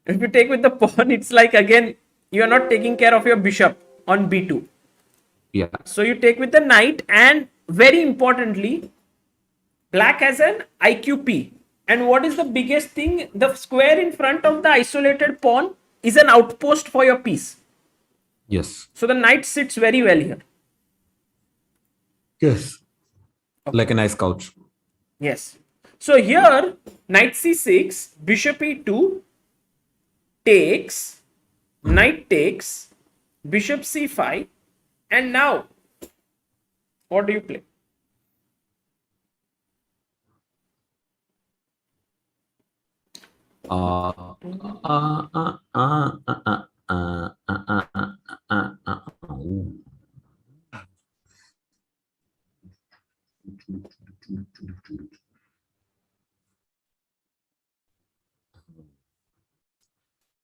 S1: If you take with the pawn, it's like again, you are not taking care of your bishop on b2.
S3: Yeah.
S1: So you take with the knight, and very importantly, black has an IQP. And what is the biggest thing? The square in front of the isolated pawn is an outpost for your piece.
S3: Yes.
S1: So the knight sits very well here.
S3: Yes. Like a nice couch.
S1: Yes. So here, knight c6, bishop e2, takes, knight takes, bishop c5, and now, what do you play?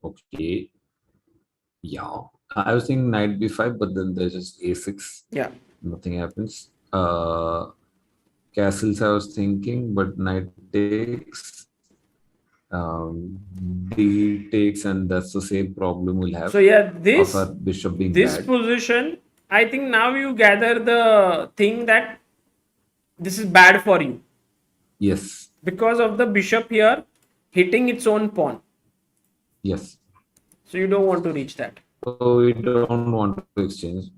S3: Okay. Yeah. I was thinking knight b5, but then there's just a6.
S1: Yeah.
S3: Nothing happens. Castles I was thinking, but knight takes. D takes, and that's the same problem we'll have.
S1: So yeah,
S3: of our bishop being
S1: this
S3: bad.
S1: position, I think now you gather the thing that this is bad for you.
S3: Yes.
S1: Because of the bishop here hitting its own pawn.
S3: Yes.
S1: So you don't want to reach that.
S3: So we don't want to exchange.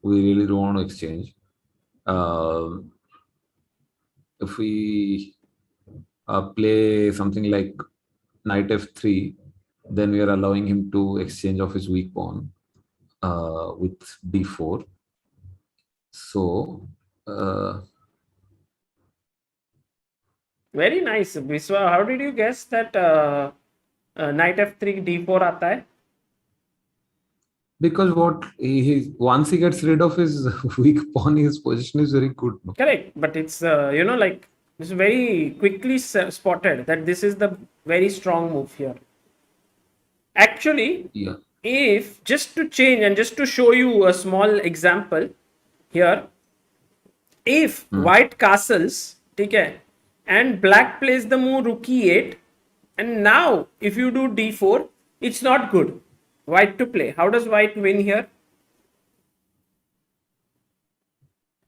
S3: We really don't want to exchange. If we play something like knight f3, then we are allowing him to exchange of his weak pawn with d4. So
S1: very nice, Biswa. How did you guess that knight f3 d4 आता है?
S3: Because what he once he gets rid of his weak pawn, his position is very good. No?
S1: Correct, but it's like it's very quickly spotted that this is the very strong move here. Actually,
S3: Yeah.
S1: if just to change and just to show you a small example here, if white castles, okay, and black plays the move rook e8, and now if you do d4, it's not good. White to play. How does white win here?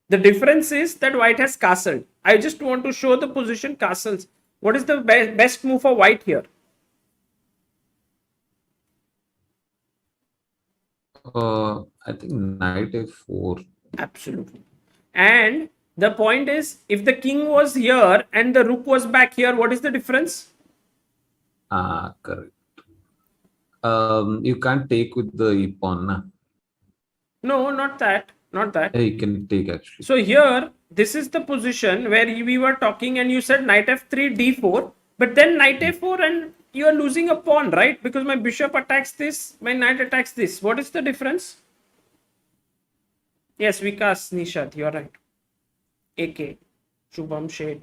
S1: The difference is that white has castled. I just want to show the position castles. What is the best move for white here?
S3: I think knight f4.
S1: Absolutely. And the point is, if the king was here and the rook was back here, what is the difference?
S3: Correct. You can't take with the e pawn. Na?
S1: No, not that. Not that.
S3: You can take actually.
S1: So here, this is the position where we were talking and you said knight f3, d4. But then knight a4 and you are losing a pawn, right? Because my bishop attacks this, my knight attacks this. What is the difference? Yes, Vikas, Nishad, you are right. AK, Shubham, Shade.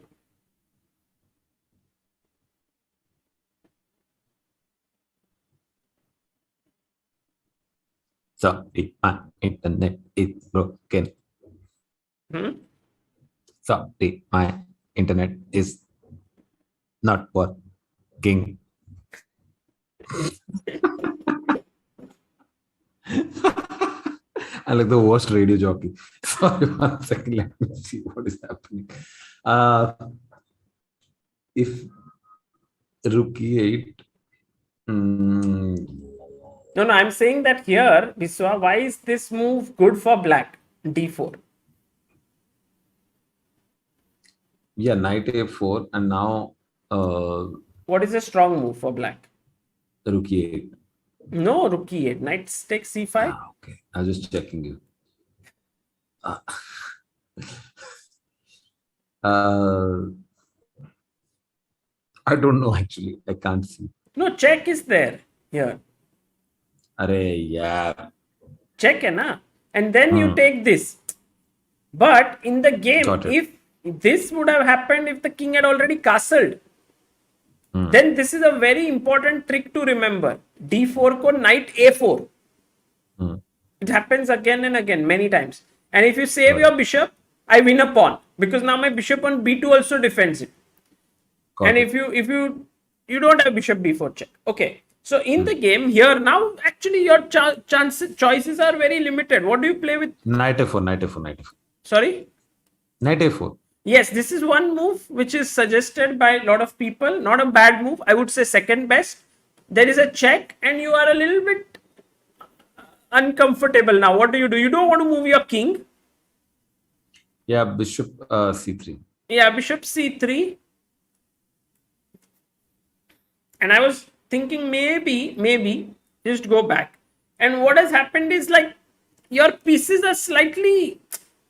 S3: Sorry, my internet is broken. Sorry, my internet is not working. I like the worst radio jockey. Sorry, 1 second. Let me see what is happening. If rook e8.
S1: No, I'm saying that here, Biswa, why is this move good for black? d4.
S3: Yeah, knight a4, and now
S1: what is a strong move for black?
S3: Rook e8.
S1: No, rook e8. Knight takes c5.
S3: Okay. I was just checking you. Uh, uh, I don't know actually. I can't see.
S1: No, check is there here.
S3: Arey, yeah.
S1: Check hai na? And then you
S3: Hmm.
S1: take this. But in the game,
S3: Got it.
S1: if this would have happened if the king had already castled,
S3: Hmm.
S1: then this is a very important trick to remember. d4 ko knight a4.
S3: Hmm.
S1: It happens again and again, many times. And if you save
S3: Got
S1: your
S3: it.
S1: bishop, I win a pawn because now my bishop on b2 also defends it.
S3: Got
S1: And
S3: it.
S1: if you don't have bishop b4 check. Okay. So in the game here now, actually your choices are very limited. What do you play with?
S3: Knight a4, knight a4, knight a4.
S1: Sorry.
S3: Knight a4.
S1: Yes, this is one move which is suggested by a lot of people. Not a bad move. I would say second best. There is a check, and you are a little bit uncomfortable now. What do? You don't want to move your king.
S3: Yeah, bishop c3.
S1: Yeah, bishop c3. And I was thinking maybe just go back. And what has happened is like your pieces are slightly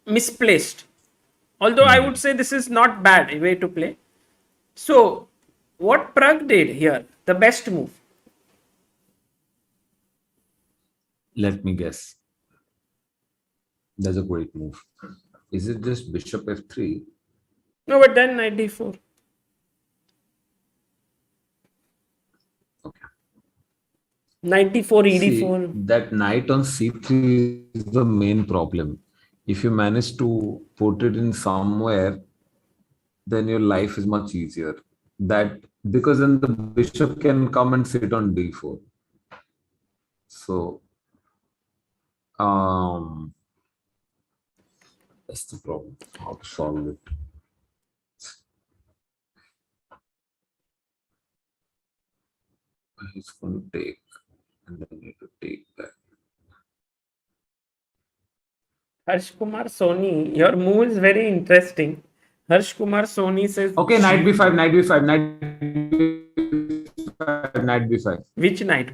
S1: misplaced. Although I would say this is not bad way to play. So what Prag did here, the best move.
S3: Let me guess. That's a great move. Is it just bishop f3?
S1: No, but then knight d4.
S3: Okay.
S1: Knight d4,
S3: See,
S1: ed4.
S3: that knight on c3 is the main problem. If you manage to put it in somewhere, then your life is much easier. That because then the bishop can come and sit on d4. So, that's the problem. How to solve it? He's going to take, and then need to take that.
S1: Harsh Kumar Soni, your move is very interesting. Harsh Kumar Soni says.
S3: Okay, knight b5, knight b5, knight b5, knight b5.
S1: Which knight?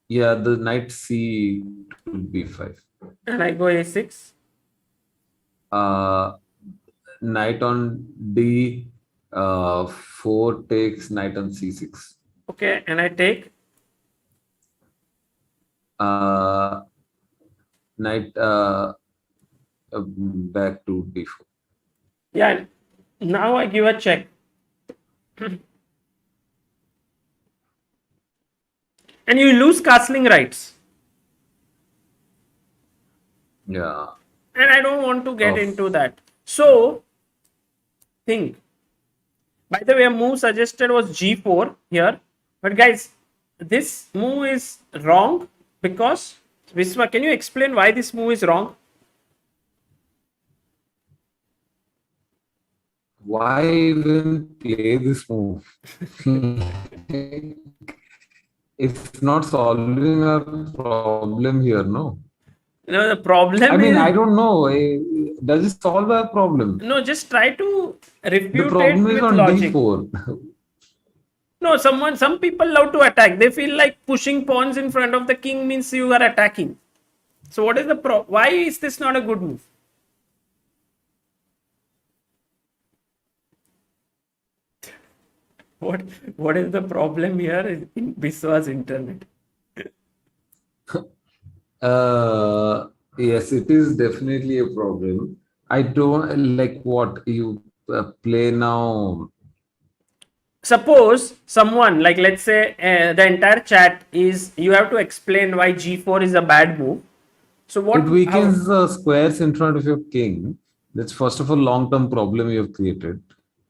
S3: Yeah, the knight c to b5.
S1: And I go a6.
S3: Knight on d 4 takes knight on c6.
S1: Okay, and I take.
S3: Knight back to d4.
S1: Yeah, now I give a check. And you lose castling rights.
S3: Yeah.
S1: And I don't want to get
S3: Tough.
S1: into that. So, think. By the way, a move suggested was g4 here. But guys, this move is wrong because, Biswa, can you explain why this move is wrong?
S3: Why even play this move? It's not solving our problem here, no?
S1: No, the problem
S3: I mean,
S1: is.
S3: I don't know. Does it solve our problem?
S1: No, just try to refute
S3: The problem
S1: it
S3: is
S1: with
S3: on
S1: logic.
S3: d4.
S1: No, some people love to attack. They feel like pushing pawns in front of the king means you are attacking. So what is the why is this not a good move? What is the problem here in Biswa's internet?
S3: Yes, it is definitely a problem. I don't like what you play now.
S1: Suppose someone, like let's say the entire chat is, you have to explain why g4 is a bad move. So what?
S3: It weakens the squares in front of your king. That's first of all long-term problem you have created.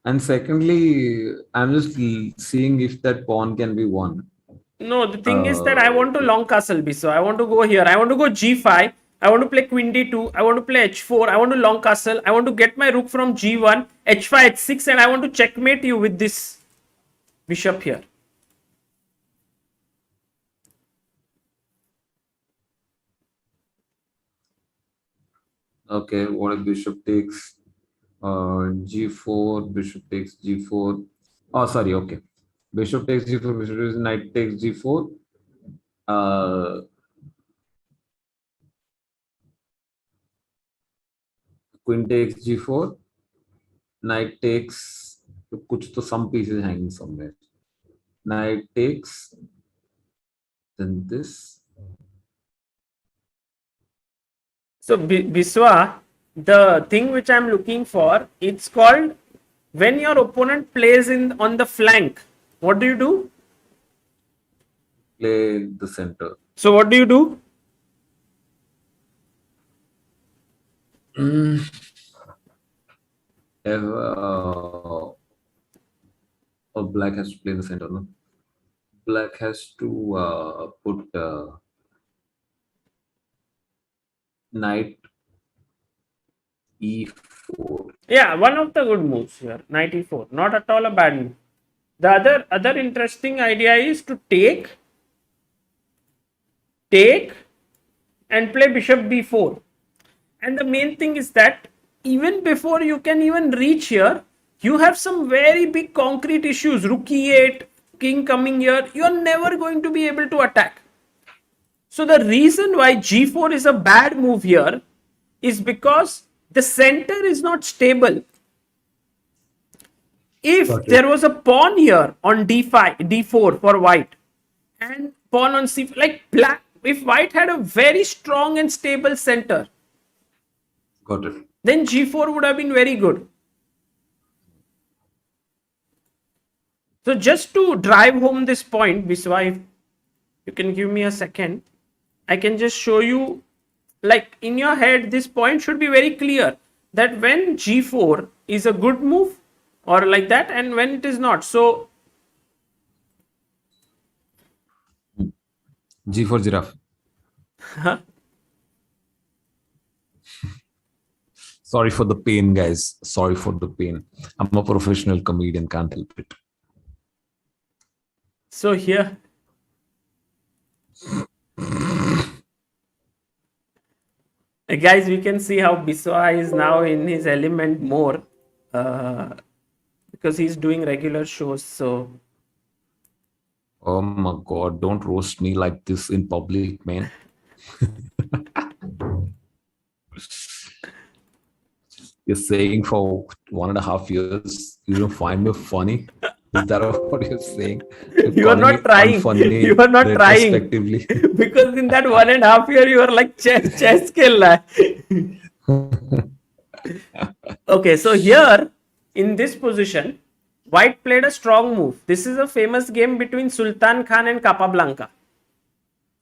S3: And secondly, I'm just seeing if that pawn can be won.
S1: No, the thing is that I want to long castle Biswa. I want to go here. I want to go g5. I want to play queen d2. I want to play h4. I want to long castle. I want to get my rook from g1, h5, h6, and I want to checkmate you with this bishop here.
S3: Okay, what if bishop takes g4, bishop takes g4. Oh, sorry, okay. Bishop takes g4, bishop takes, knight takes g4. Queen takes g4. Knight takes. Some pieces hanging somewhere. Knight takes. Then this.
S1: So Biswa, the thing which I'm looking for, it's called when your opponent plays in on the flank. What do you do?
S3: Play the center.
S1: So what do you do?
S3: Black has to play the center, no? Black has to put knight e4.
S1: Yeah, one of the good moves here, knight e4. Not at all a bad move. The other interesting idea is to take, and play bishop b4. And the main thing is that even before you can even reach here, you have some very big concrete issues. Rook e8, king coming here, you are never going to be able to attack. So the reason why g4 is a bad move here is because the center is not stable. If there was a pawn here on d5, d4 for white, and pawn on c, like black, if white had a very strong and stable center,
S3: Got it.
S1: then g4 would have been very good. So just to drive home this point, Biswa, if you can give me a second, I can just show you, like in your head, this point should be very clear that when g4 is a good move or like that, and when it is not. So
S3: g4 giraffe. Sorry for the pain, guys. Sorry for the pain. I'm a professional comedian, can't help it.
S1: So here, guys, we can see how Biswa is now in his element more because he's doing regular shows. So
S3: Oh my god, don't roast me like this in public, man. You're saying for 1.5 years you don't find me funny? Is that what you're saying?
S1: you are not trying. You are not trying. Because in that 1.5 year, you are like chess skill. Okay, so here in this position, white played a strong move. This is a famous game between Sultan Khan and Capablanca.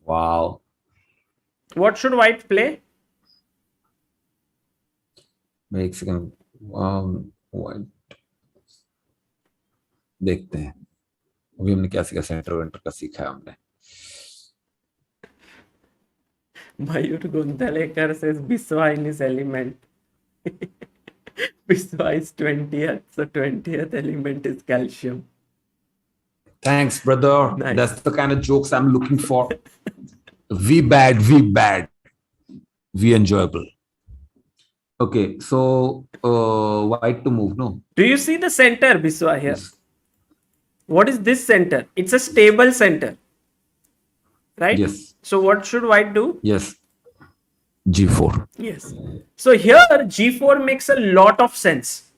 S3: Wow.
S1: What should white play?
S3: Mexican. White. देखते हैं अभी हमने क्या सीखा centre vendor का सीखा है हमने
S1: Mayur Gundalekar says Biswa in his element. Biswa is 20th, so 20th element is calcium.
S3: Thanks, brother.
S1: Nice.
S3: That's the kind of jokes I'm looking for. We bad, we enjoyable. Okay, so white to move, no?
S1: Do you see the center, Biswa, here?
S3: Yes.
S1: What is this center? It's a stable center, right?
S3: Yes.
S1: So what should white do?
S3: Yes. G4.
S1: Yes. So here G4 makes a lot of sense.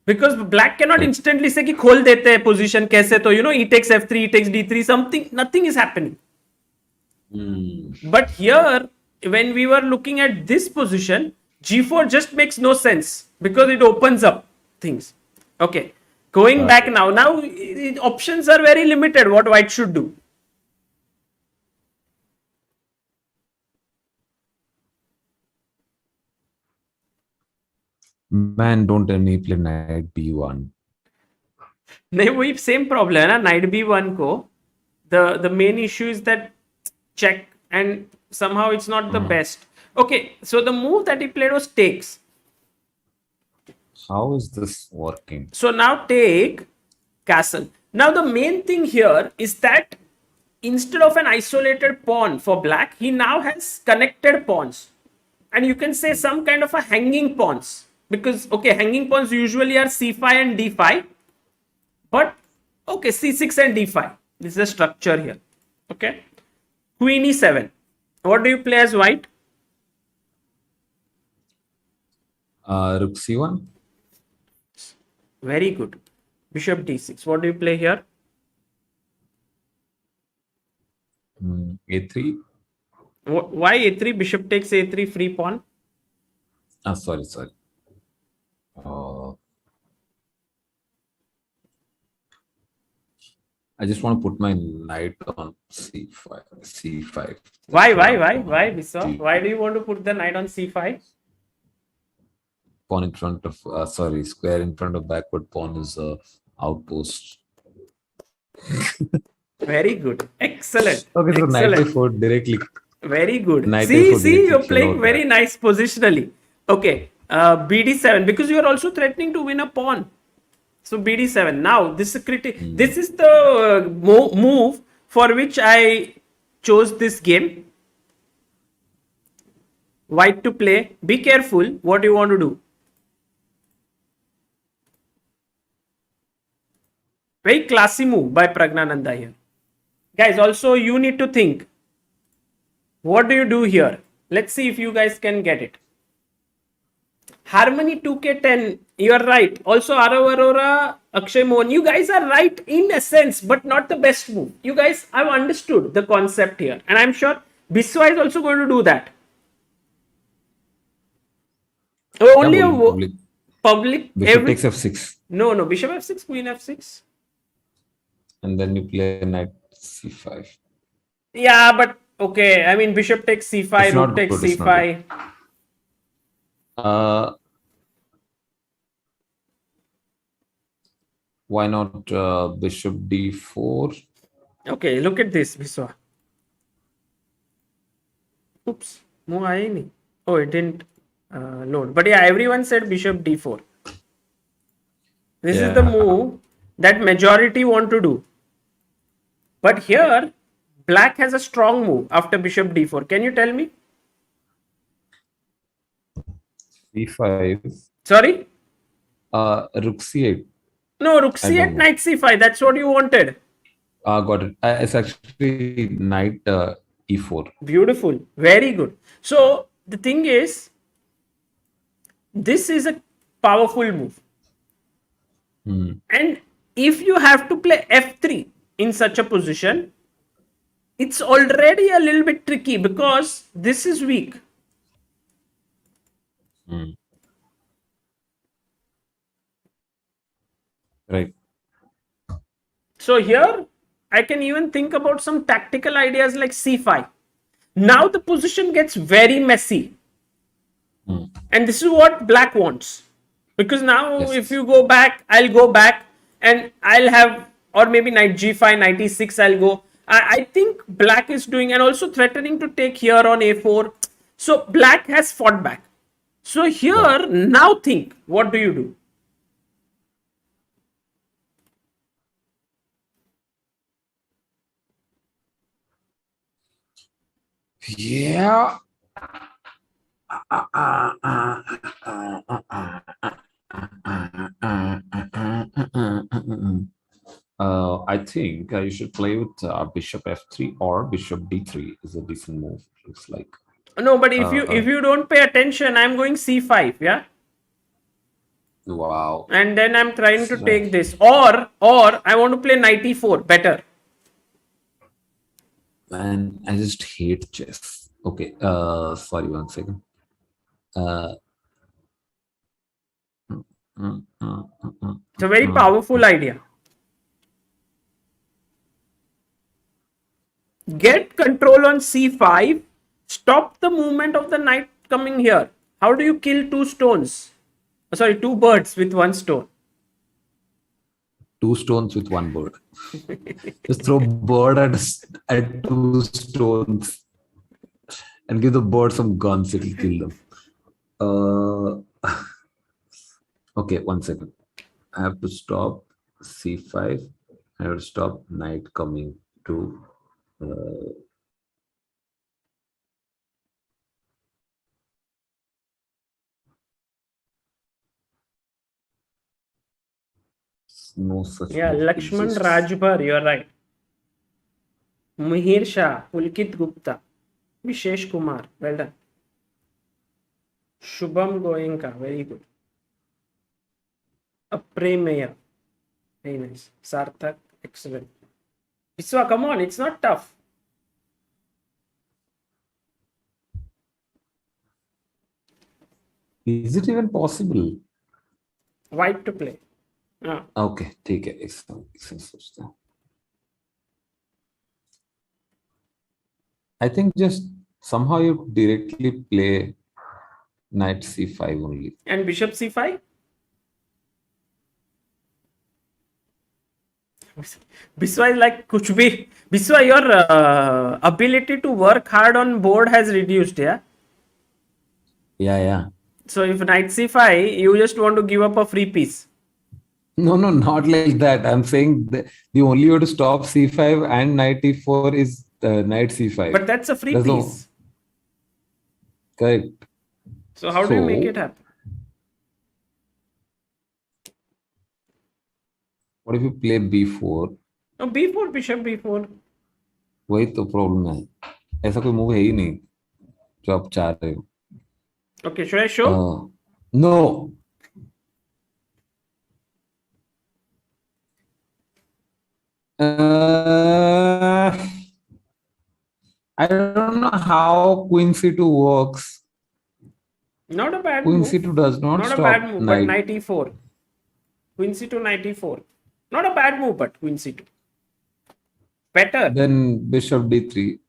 S1: Because black cannot instantly say कि खोल देते हैं position कैसे तो e takes f3, e takes d3, something, nothing is happening. But here when we were looking at this position, G4 just makes no sense because it opens up things. Okay. Going back now options are very limited what white should do.
S3: Man, don't tell me play knight b1.
S1: नहीं वही same problem है ना knight b1 को the main issue is that check and somehow it's not the best. Okay, so the move that he played was takes.
S3: How is this working?
S1: So now take castle. Now the main thing here is that instead of an isolated pawn for black, he now has connected pawns. And you can say some kind of a hanging pawns. Because, okay, hanging pawns usually are c5 and d5. But Okay, c6 and d5. This is the structure here. Okay. Queen e7. What do you play as white?
S3: Rook c1.
S1: Very good. Bishop d6. What do you play here?
S3: A3.
S1: Why a3? Bishop takes a3, free pawn.
S3: Sorry. I just want to put my knight on c5. C5.
S1: Why, Biswa? Why do you want to put the knight on c5?
S3: Pawn in front of, square in front of backward pawn is outpost.
S1: Very good. Excellent.
S3: Okay, so knight a4 directly.
S1: Very good.
S3: Knight
S1: See,
S3: a4 directly
S1: you're
S3: kill
S1: playing
S3: out
S1: very
S3: that.
S1: nice positionally. Okay. BD7, because you are also threatening to win a pawn. So BD7. Now this is This is the move for which I chose this game. White to play. Be careful what you want to do. Very classy move by Praggnanandhaa here. Guys, also you need to think. What do you do here? Let's see if you guys can get it. Harmony 2K10, you are right. Also, Arav Arora, Akshay Mohan, you guys are right in a sense, but not the best move. You guys have understood the concept here, and I'm sure Biswa is also going to do that. Only a public.
S3: Bishop takes f6.
S1: No, Bishop f6, Queen f6.
S3: And then you play knight c5.
S1: Yeah, but okay. I mean, Bishop takes c5, Rook takes c5.
S3: Why not Bishop d4?
S1: Okay, look at this, Biswa. Oops, move aaya nahi. Oh, it didn't load. But yeah, everyone said Bishop d4. This is the move that majority want to do. But here, black has a strong move after Bishop d4. Can you tell me?
S3: c5.
S1: Sorry?
S3: Rook c8.
S1: No, Rook c8, Knight c5. That's what you wanted.
S3: Got it. It's actually knight e4.
S1: Beautiful. Very good. So, the thing is, this is a powerful move. And if you have to play f3 in such a position, it's already a little bit tricky because this is weak.
S3: Right.
S1: So here, I can even think about some tactical ideas like c5. Now the position gets very messy. And this is what black wants. Because now if you go back, I'll go back and I'll have, or maybe knight g5, knight e6, I'll go. I think black is doing, and also threatening to take here on a4. So black has fought back. So here, now think, what do you do?
S3: Yeah. I think you should play with Bishop f3 or Bishop d3 is a decent move. Looks like.
S1: No, but if you don't pay attention, I'm going c5. Yeah.
S3: Wow.
S1: And then I'm trying to take this, or I want to play knight e4. Better.
S3: Man, I just hate chess. Okay. Sorry, 1 second.
S1: It's a very powerful idea. Get control on c5. Stop the movement of the knight coming here. How do you kill two stones? Sorry, two birds with one stone.
S3: 2 stones with 1 bird. Just throw bird at 2 stones and give the bird some guns. It'll kill them. Okay, 1 second. I have to stop c5. I have to stop knight coming to no such
S1: Yeah,
S3: move
S1: Lakshman
S3: exists.
S1: Rajbhar, you're right. Mihir Shah, Pulkit Gupta, Vishesh Kumar, well done. Shubham Goenka, very good. Apremeya, very nice. Sarthak, excellent. Biswa, come on, it's not tough.
S3: Is it even possible?
S1: White to play. Ah,
S3: Okay, ठीक है इससे सोचते हैं. I think just somehow you directly play knight c5 only.
S1: and Bishop C5? Biswa is like kuch bhi. Biswa, your ability to work hard on board has reduced, yeah?
S3: Yeah.
S1: So if knight C5, you just want to give up a free piece.
S3: No, not like that. I'm saying the only way to stop c5 and knight e4 is knight c5.
S1: But that's a free
S3: There's no
S1: piece.
S3: correct.
S1: So how do you make it happen?
S3: What if you play b4?
S1: No, B4, Bishop B4.
S3: वही तो problem है. ऐसा कोई move है ही नहीं जो आप चाह रहे हो.
S1: Okay, should I show?
S3: No. I don't know how queen c2 works.
S1: Not a bad
S3: Queen
S1: move.
S3: c2 does not
S1: Not
S3: stop
S1: a bad move, but
S3: knight.
S1: knight e4. Queen c2, knight e4. Not a bad move, but queen c2. Better.
S3: Then bishop d3.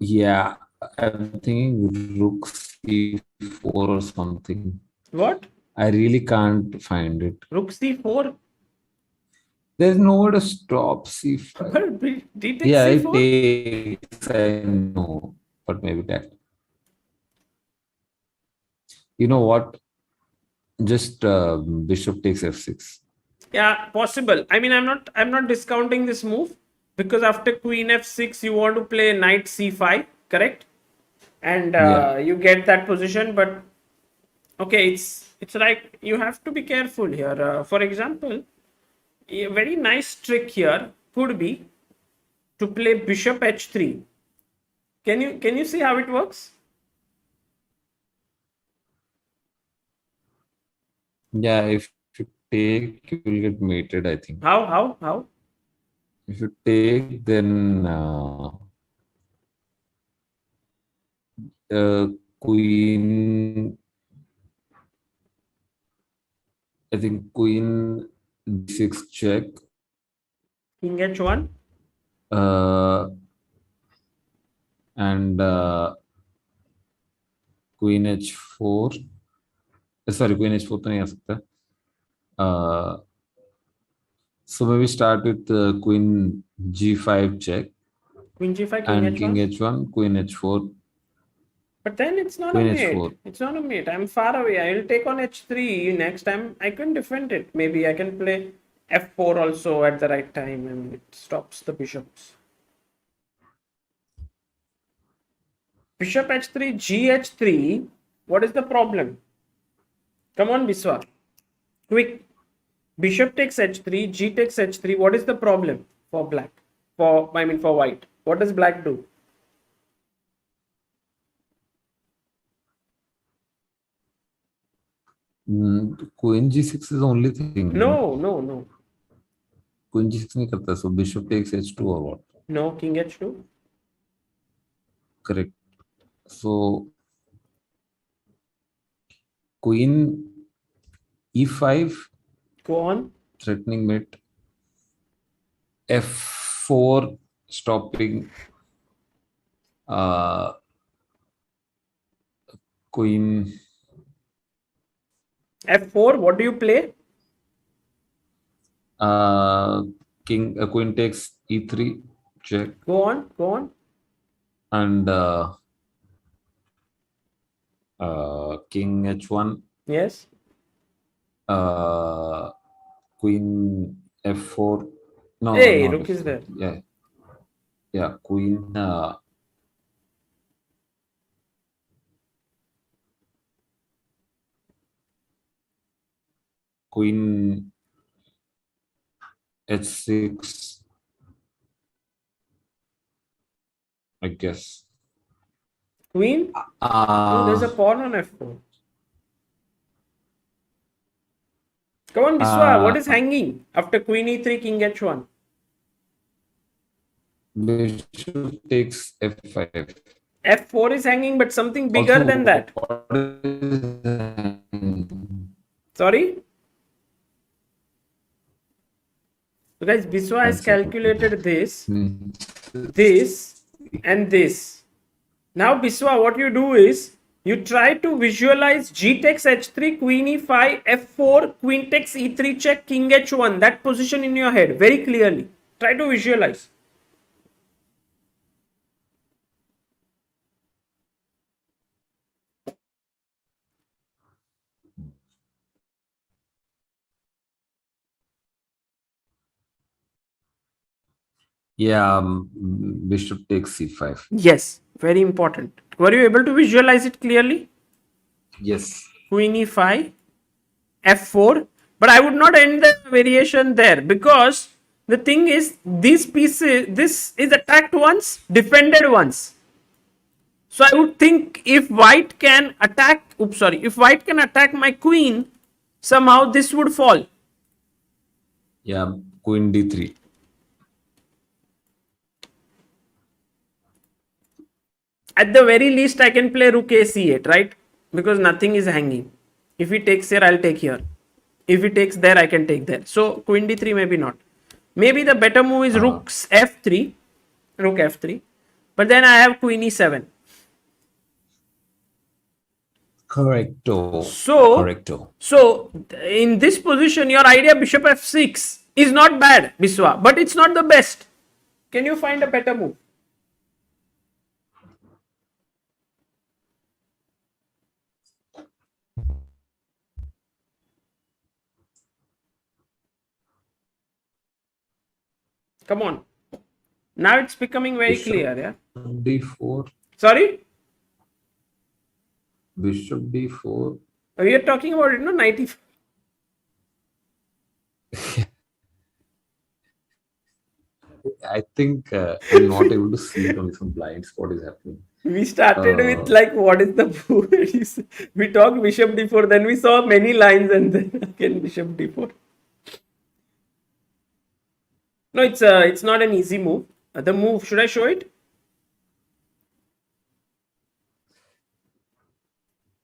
S3: Yeah, I'm thinking rook c4 or something.
S1: What?
S3: I really can't find it.
S1: Rook c4?
S3: There's nowhere to stop c5.
S1: But d takes
S3: Yeah,
S1: c4?
S3: it takes, I know, but maybe that. You know what? Just bishop takes f6.
S1: Yeah, possible. I mean, I'm not discounting this move because after queen f6, you want to play knight c5, correct? And you get that position, but okay, it's like you have to be careful here. For example, a very nice trick here could be to play bishop h3. Can you see how it works?
S3: Yeah, if you take, you will get mated, I think.
S1: How?
S3: If you take, then queen, I think queen d6 check.
S1: King h1.
S3: And queen h4. Sorry, queen h4 तो नहीं आ सकता. So maybe start with queen g5 check.
S1: Queen g5, king
S3: and
S1: h1.
S3: king h1, queen h4.
S1: But then it's not
S3: Queen
S1: a mate.
S3: h4.
S1: It's not a mate. I'm far away. I will take on h3 next time. I can defend it. Maybe I can play f4 also at the right time and it stops the bishops. Bishop h3, gh3. What is the problem? Come on, Biswa. Quick. Bishop takes h3, g takes h3. What is the problem for black? For white. What does black do?
S3: Queen g6 is the only thing.
S1: No.
S3: Queen g6 नहीं करता. So bishop takes h2 or what?
S1: No, king h2.
S3: Correct. So queen e5.
S1: Go on.
S3: Threatening mate. f4 stopping. Queen
S1: f4. What do you play?
S3: Queen takes e3 check.
S1: Go on.
S3: And king h1.
S1: Yes.
S3: Queen f4. No,
S1: Hey,
S3: not
S1: rook is there.
S3: Yeah. Queen Queen h6, I guess.
S1: Queen? Oh, there's a pawn on f4. Come on, Biswa, what is hanging after queen e3, king h1?
S3: Bishop takes f5.
S1: f4 is hanging, but something bigger
S3: Also,
S1: than that.
S3: what is-
S1: Sorry? So guys, Biswa has calculated this, this, and this. Now, Biswa, what you do is, you try to visualize g takes h3, queen e5, f4, queen takes e3 check, king h1. That position in your head very clearly. Try to visualize.
S3: Yeah, bishop takes c5.
S1: Yes, very important. Were you able to visualize it clearly?
S3: Yes.
S1: Queen e5, f4. But I would not end the variation there, because the thing is, this is attacked once, defended once. So I would think if white can attack, if white can attack my queen, somehow this would fall.
S3: Yeah, queen d3.
S1: At the very least, I can play rook a c8, right? Because nothing is hanging. If he takes here, I'll take here. If he takes there, I can take there. So queen d3, maybe not. Maybe the better move is rook's f3, rook f3. But then I have queen e7.
S3: Correcto.
S1: So in this position, your idea bishop f6 is not bad, Biswa, but it's not the best. Can you find a better move? Come on. Now it's becoming very clear, yeah?
S3: d4.
S1: Sorry?
S3: Bishop d4.
S1: We are talking about it, no? 90.
S3: I think I'm not able to see it on some blinds. What is happening?
S1: We started with like, what is the move? We talked bishop d4, then we saw many lines, and then again bishop d4. No, it's not an easy move. The move, should I show it?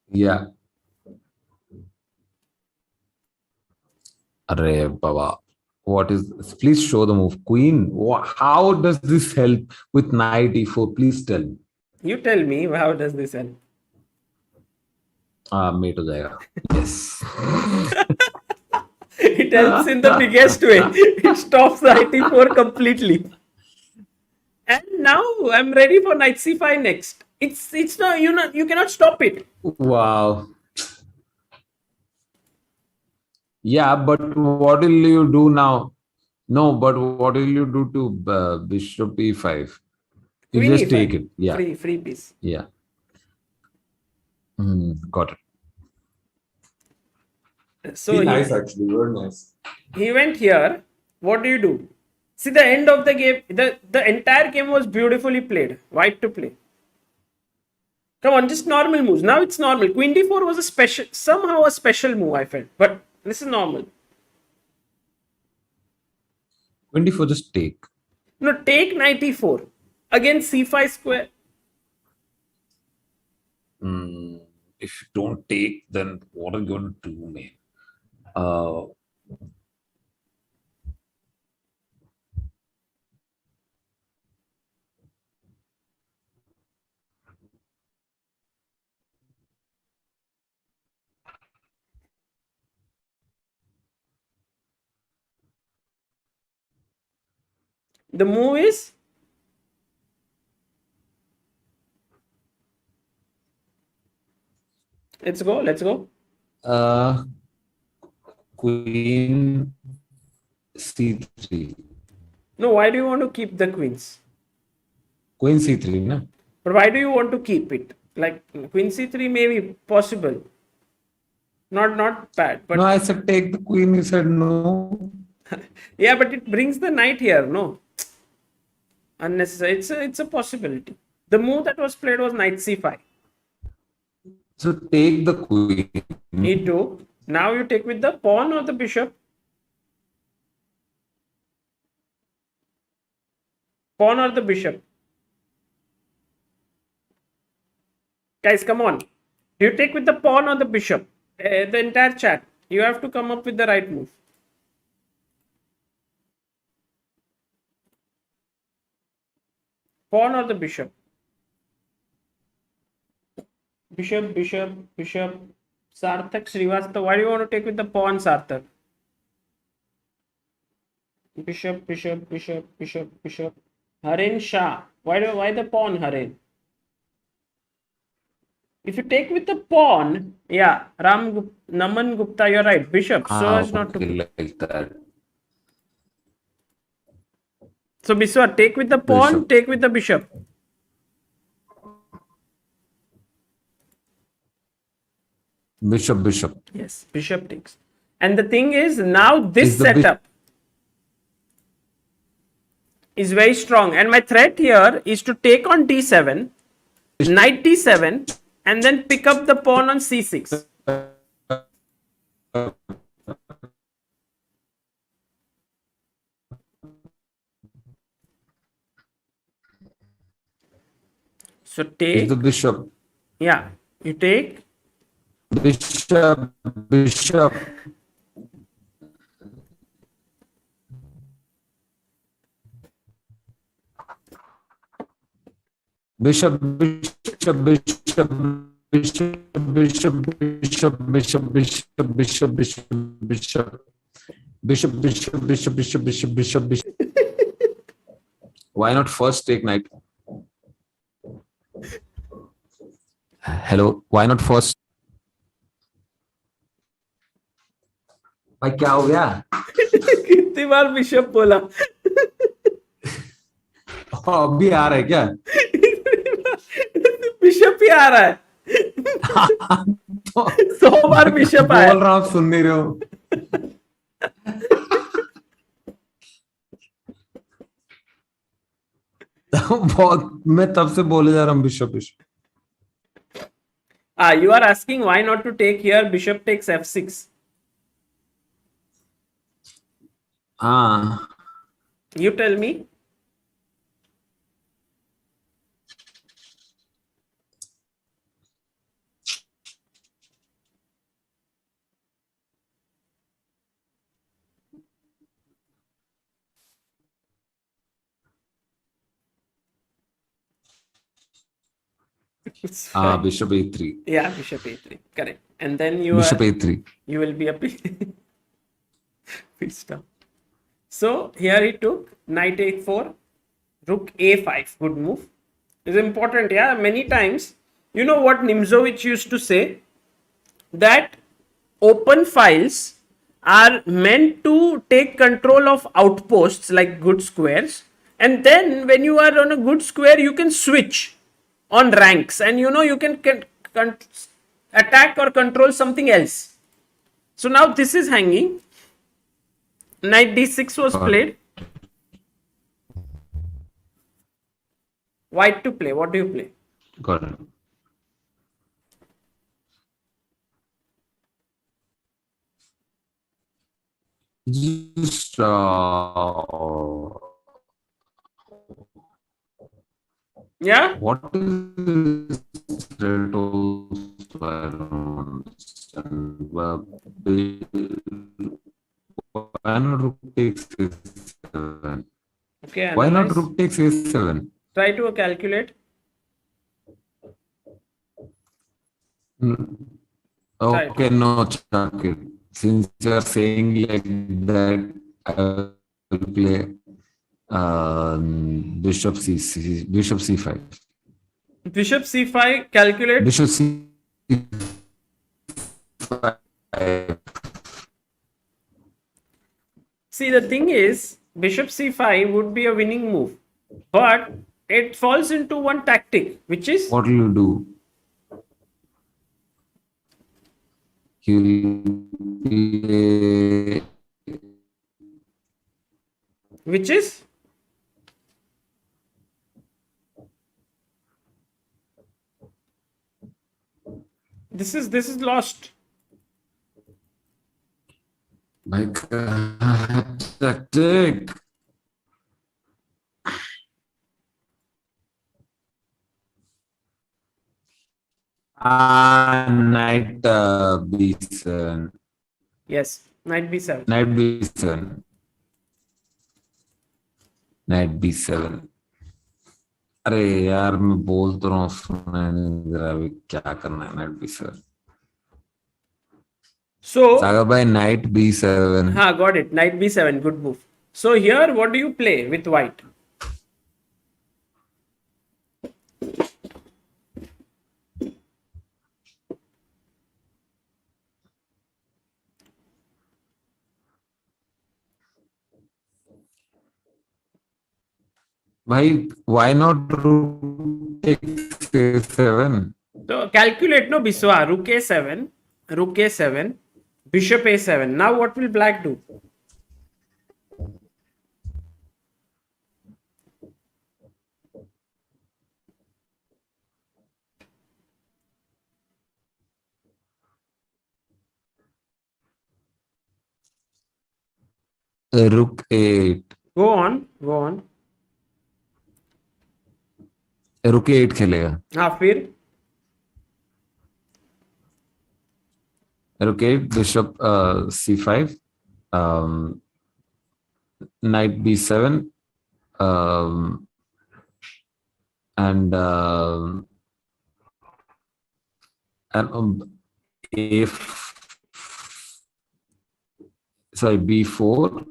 S3: Yeah. Arre Baba. What is this? Please show the move. Queen. How does this help with knight e4? Please tell me.
S1: You tell me, how does this help?
S3: Mate ho jayega. Yes.
S1: It helps in the biggest way. It stops knight e4 completely. And now I'm ready for knight c5 next. It's not, you cannot stop it.
S3: Wow. Yeah, but what will you do now? No, but what will you do to bishop e5? You
S1: Queen
S3: just
S1: e5.
S3: take it. Yeah.
S1: Free piece.
S3: Yeah. Got it.
S1: So
S3: nice, actually. Very nice.
S1: He went here. What do you do? See, the end of the game, the entire game was beautifully played. White to play. Come on, just normal moves. Now it's normal. Queen d4 was somehow a special move, I felt. But this is normal.
S3: Queen d4, just take.
S1: No, take knight e4. Again c5 square.
S3: If you don't take, then what are you going to do, man?
S1: The move is, let's go.
S3: Queen c3.
S1: No, why do you want to keep the queens?
S3: Queen c3, no?
S1: But why do you want to keep it? Like queen c3 may be possible. Not bad, but
S3: No, I said take the queen. You said no.
S1: yeah, but it brings the knight here. No, unnecessary. It's a possibility. The move that was played was knight c5.
S3: So take the queen.
S1: e2. Now you take with the pawn or the bishop. Pawn or the bishop. Guys, come on. Do you take with the pawn or the bishop? The entire chat. You have to come up with the right move. Pawn or the bishop? Bishop. Sarthak Srivastava. Why do you want to take with the pawn, Sarthak? Bishop. Haren Shah. Why the pawn, Haren? If you take with the pawn, yeah, Naman Gupta, you're right. Bishop, so as not to.
S3: Okay, like that.
S1: So Biswa, take with the pawn,
S3: Bishop.
S1: take with the bishop.
S3: Bishop.
S1: Yes, bishop takes. And the thing is, now this
S3: Is the
S1: setup is very strong. And my threat here is to take on d7, knight d7, and then pick up the pawn on c6. So
S3: Is
S1: take,
S3: the bishop.
S1: yeah, you take.
S3: Bishop. Bishop. Why not first take knight? Hello. Why not first? भाई क्या हो गया?
S1: कितनी बार bishop बोला?
S3: अभी आ रहा है क्या?
S1: बिशप ही आ रहा है. 100 बार बिशप आया.
S3: बोल रहा हूँ, सुन नहीं रहे हो. बहुत मैं तब से बोले जा रहा हूँ bishop.
S1: You are asking why not to take here. Bishop takes f6. You tell me.
S3: Bishop a3.
S1: Yeah, bishop a3. Correct. And then
S3: Bishop a3.
S1: You will be a pissed off. So here he took knight a4, rook a5. Good move. It's important, yeah. Many times, you know what Nimzowitsch used to say? That open files are meant to take control of outposts like good squares. And then when you are on a good square, you can switch on ranks. And you know, you can attack or control something else. So now this is hanging. Knight d6 was played. White to play. What do you play?
S3: Got it. Just
S1: Yeah.
S3: what is red also? I don't understand. Why not rook takes a7?
S1: Okay.
S3: Why not
S1: analyze.
S3: rook takes a7?
S1: Try to calculate.
S3: Okay, no, Chakir. Since you are saying like that, I will play bishop c5.
S1: Bishop c5, calculate.
S3: Bishop c5.
S1: See, the thing is, bishop c5 would be a winning move, but it falls into one tactic, which is
S3: What will you do? He'll play
S1: Which is? This is lost.
S3: my God, tactic. Knight B7.
S1: Yes, knight b7.
S3: Knight B7. Knight B7. अरे यार मैं बोल तो रहा हूँ सुना नहीं जरा अभी क्या करना है night B7.
S1: So,
S3: Sagar by knight B7.
S1: got it. Knight b7, good move. So here, what do you play with white?
S3: भाई why not rook takes A7?
S1: So calculate, no, Biswa. Rook a7, rook a7, bishop a7. Now what will black do?
S3: Rook A8.
S1: Go on, go on.
S3: Rook A8 खेलेगा.
S1: हाँ फिर
S3: Rook A8, bishop C5, knight B7, and A, sorry, B4.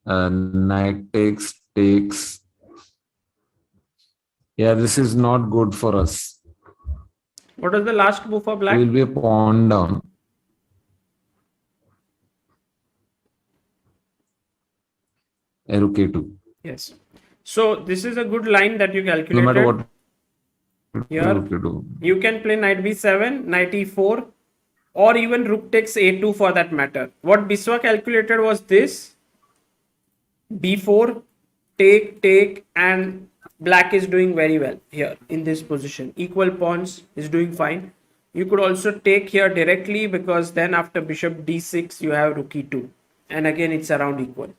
S3: Knight takes. Yeah, this is not good for us.
S1: what was the last move for black?
S3: We'll be a pawn down. Rook A2.
S1: Yes. So this is a good line that you
S3: No
S1: calculated.
S3: matter what
S1: Here,
S3: rook A2.
S1: you can play knight b7, knight e4, or even rook takes a2 for that matter. What Biswa calculated was this: b4, take, and black is doing very well here in this position. Equal pawns is doing fine. You could also take here directly because then after bishop d6 you have rook e2, and again it's around equal.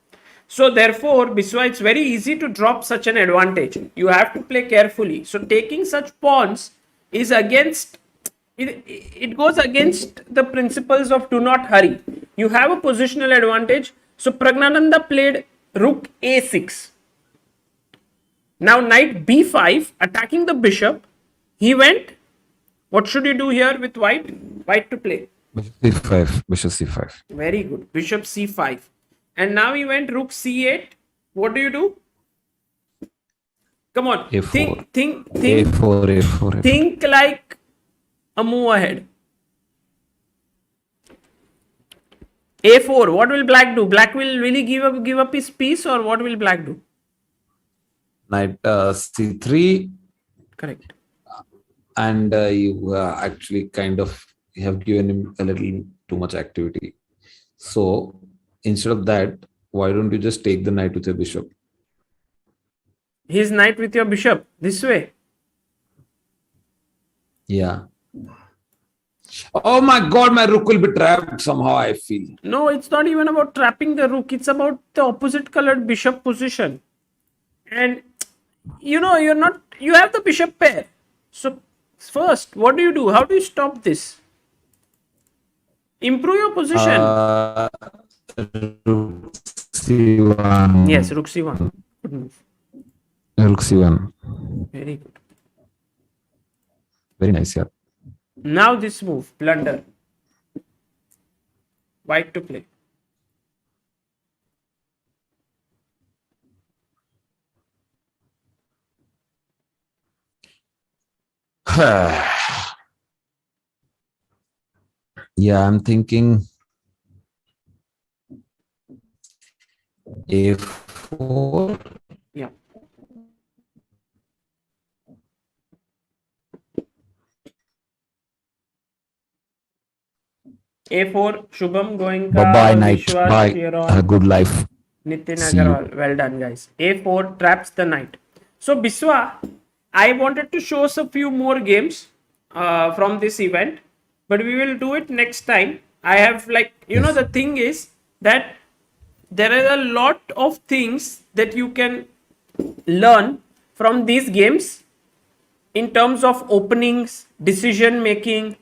S1: So therefore, Biswa, it's very easy to drop such an advantage. You have to play carefully. So taking such pawns is against it goes against the principles of do not hurry. You have a positional advantage. So Praggnanandhaa played rook a6. Now knight b5 attacking the bishop. He went. What should you do here with white? White to play.
S3: Bishop C5. Bishop C5.
S1: Very good. Bishop c5. And now he went rook c8. What do you do? Come on.
S3: A4.
S1: Think
S3: A4.
S1: think like a move ahead. A4. What will black do? Black will really give up his piece, or what will black do?
S3: Knight C3.
S1: Correct.
S3: And you actually kind of have given him a little too much activity. So instead of that, why don't you just take the knight with your bishop?
S1: His knight with your bishop this way.
S3: Yeah. Oh my God, my rook will be trapped somehow, I feel.
S1: No, it's not even about trapping the rook. It's about the opposite colored bishop position. And you have the bishop pair. So first, what do? How do you stop this? Improve your position.
S3: Rook C1.
S1: Yes, rook c1. Good move.
S3: Rook C1.
S1: Very good.
S3: Very nice, yeah.
S1: Now this move, blunder. White to play.
S3: Yeah, I'm thinking A4.
S1: Yeah. A4, Shubham Goenka,
S4: Bye-bye, night.
S1: Vishwas,
S4: Bye.
S1: Chiron,
S4: Have a good life.
S1: Nitin
S4: See you.
S1: Agarwal. Well done, guys. A4 traps the knight. So, Biswa, I wanted to show us a few more games from this event, but we will do it next time. I have, like,
S4: Yes.
S1: the thing is that there are a lot of things that you can learn from these games in terms of openings, decision making,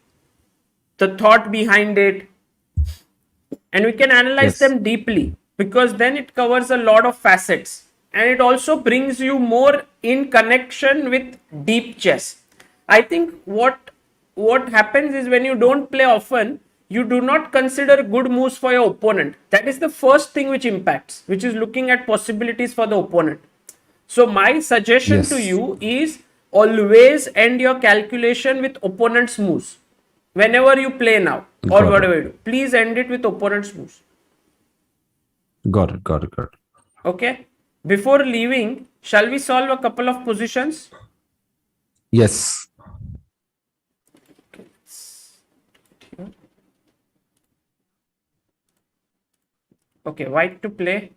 S1: the thought behind it, and we can analyze
S4: Yes.
S1: them deeply, because then it covers a lot of facets and it also brings you more in connection with deep chess. I think what happens is, when you don't play often, you do not consider good moves for your opponent. That is the first thing which impacts, which is looking at possibilities for the opponent. So my suggestion to
S4: Yes.
S1: you is, always end your calculation with opponent's moves. Whenever you play now, or
S4: Got it.
S1: whatever you do, please end it with opponent's moves.
S4: Got it. Got it. Got it.
S1: Okay? Before leaving, shall we solve a couple of positions?
S4: Yes.
S1: Okay, white to play.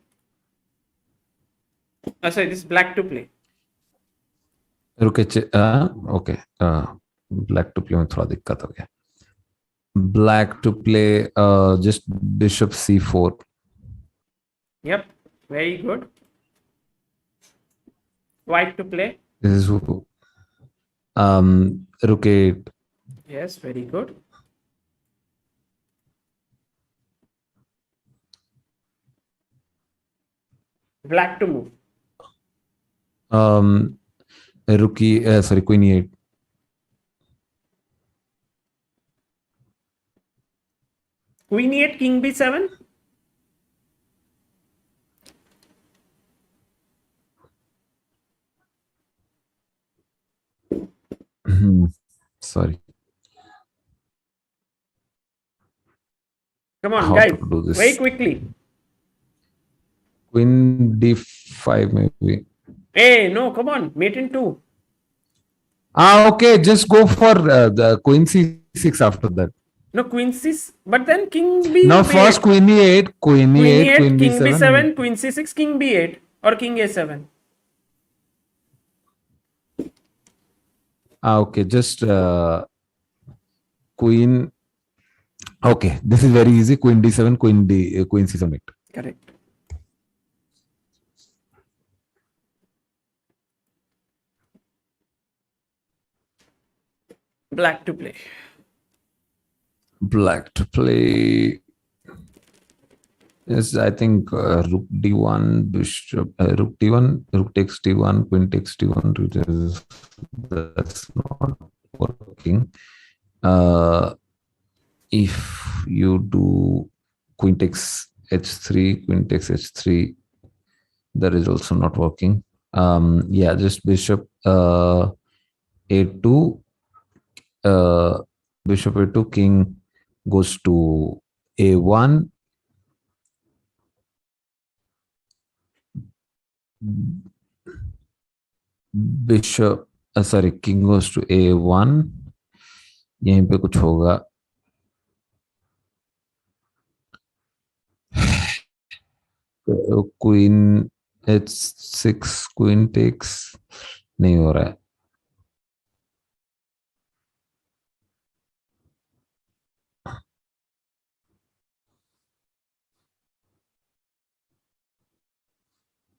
S1: Sorry, this is black to play.
S4: Okay. Black to play में थोड़ा दिक्कत हो गया. Black to play just bishop c4.
S1: Yep, very good. White to play.
S4: This is rook a8.
S1: Yes, very good. Black to move.
S4: Queen e8.
S1: Queen e8, king b7.
S4: Sorry.
S1: Come on,
S4: How
S1: guys.
S4: to do this?
S1: Very quickly.
S4: Queen d5 maybe.
S1: Hey, no, come on. Mate in 2.
S4: Okay. Just go for the queen c6 after that.
S1: No, queen c6. But then king b8.
S4: Now first queen e8, queen e8, queen
S1: king
S4: b7.
S1: b7, queen c6, king b8, or king a7.
S4: Okay, just queen. Okay, this is very easy. Queen d7, queen c7 8.
S1: Correct. Black to play.
S4: Black to play. Yes, I think rook d1, bishop, rook d1, rook takes d1, queen takes d1. That's not working. If you do queen takes h3, queen takes h3, that is also not working. Yeah, just bishop a2, bishop a2, king goes to a1. Bishop, sorry, king goes to a1. यहीं पे कुछ होगा. Queen h6, queen takes, नहीं हो रहा है.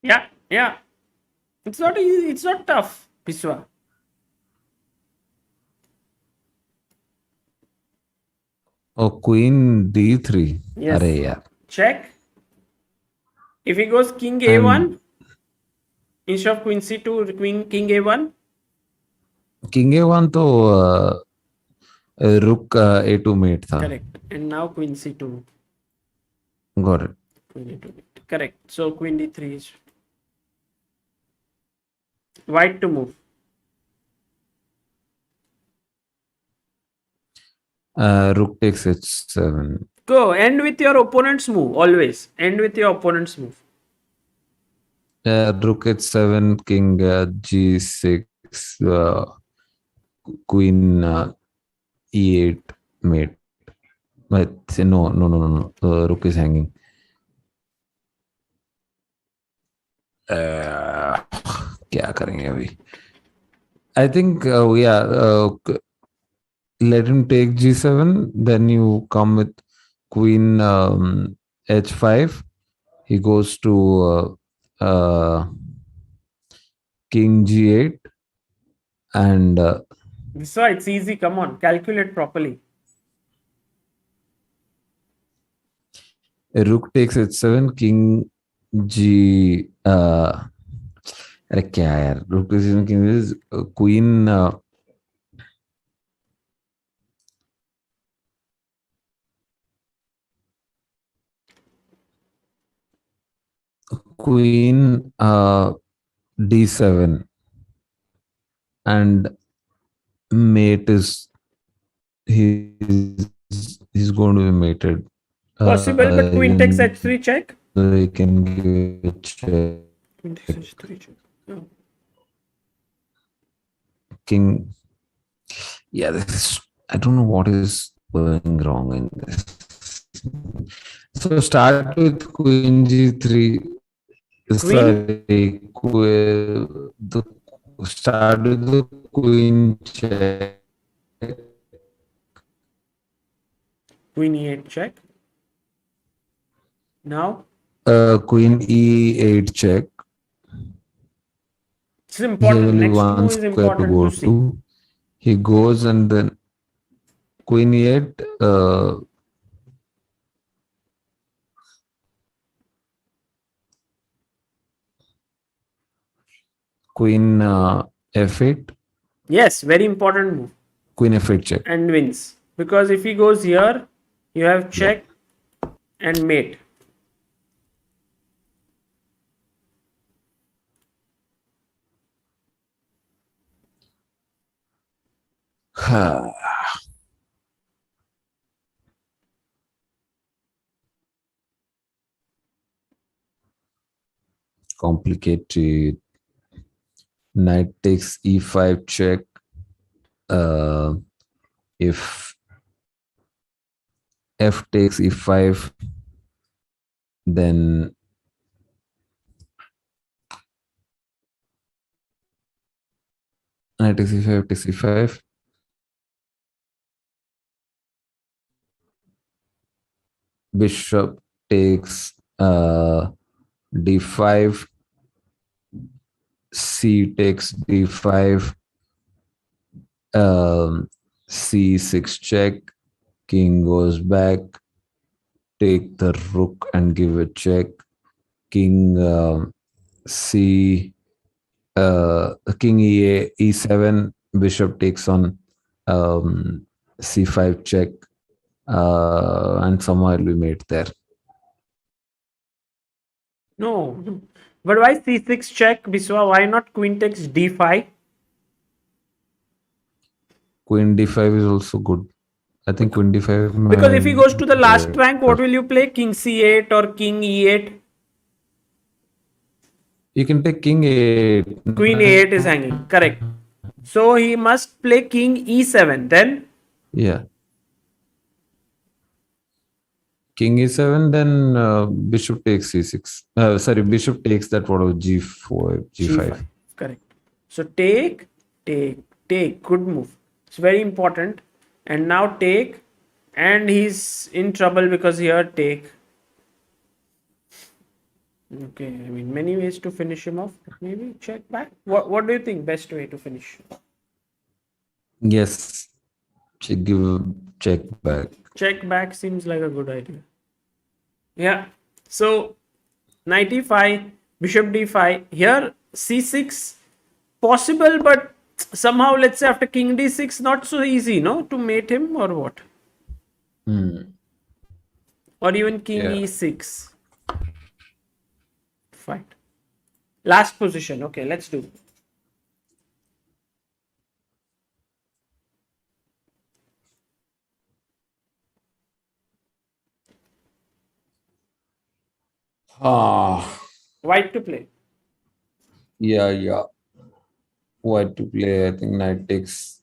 S1: Yeah, yeah. It's not easy. It's not tough, Biswa.
S4: Oh, queen d3.
S1: Yes.
S4: अरे यार.
S1: Check. If he goes king a1, instead of queen c2, king a1.
S4: King a1 तो rook a2 mate था.
S1: Correct. And now queen c2.
S4: Got it.
S1: Queen a2 mate. Correct. So queen d3 is white to move.
S4: Rook takes h7.
S1: Go. End with your opponent's move. Always. End with your opponent's move.
S4: Rook h7, king g6, queen e8 mate. Wait, no. Rook is hanging. क्या करेंगे अभी? I think let him take g7. Then you come with queen h5. He goes to king g8 and
S1: Biswa, it's easy. Come on, calculate properly.
S4: rook takes h7, king g. अरे क्या यार, rook takes h7, king is queen. Queen d7 and mate is he's going to be mated.
S1: Possible, but queen takes h3 check.
S4: He can give a check.
S1: Queen takes h3 check. Oh.
S4: King. Yeah, I don't know what is going wrong in this. So start with queen g3. Sorry, start with the queen check.
S1: Queen e8 check. Now?
S4: Queen e8 check.
S1: It's important.
S4: Only
S1: Next
S4: one
S1: move is
S4: square to
S1: important
S4: go
S1: to see.
S4: to. He goes and then queen e8. Queen f8.
S1: Yes, very important move.
S4: Queen f8 check.
S1: And wins. Because if he goes here, you have check and mate.
S4: Complicated. Knight takes e5 check. If f takes e5, then knight takes e5, takes e5. Bishop takes d5. C takes d5. C6 check. King goes back. Take the rook and give a check. King C. King e7. Bishop takes on c5 check. And somehow it'll be made there.
S1: No. But why c6 check, Biswa? Why not queen takes d5?
S4: Queen d5 is also good. I think queen d5.
S1: Because if he goes to the last rank, what will you play? King c8 or king e8?
S4: You can take king a8.
S1: Queen a8 is hanging. Correct. So he must play king e7. Then?
S4: Yeah. King e7, then bishop takes c6. Sorry, bishop takes that whatever g4, g5.
S1: Correct. So take. Good move. It's very important. And now take. And he's in trouble because here take. Okay, I mean many ways to finish him off. Maybe check back. What do you think best way to finish?
S4: Yes. Give check back.
S1: Check back seems like a good idea. Yeah. So knight e5, bishop d5. Here c6 possible, but somehow let's say after king d6 not so easy, no, to mate him or what? Or even king e6. Fine. Last position. Okay, let's do. White to play.
S4: Yeah. White to play. I think knight takes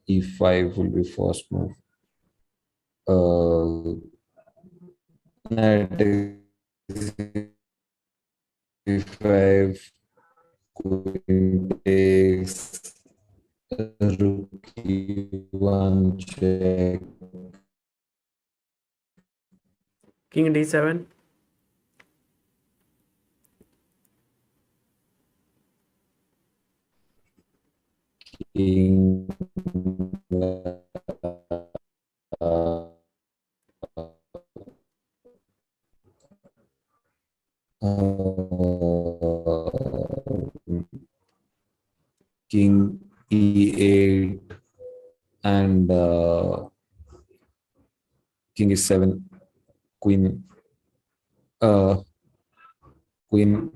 S4: e5 will be first move. knight takes e5, queen takes, rook e1 check,
S1: King d7.
S4: king king e8 and king e7, queen queen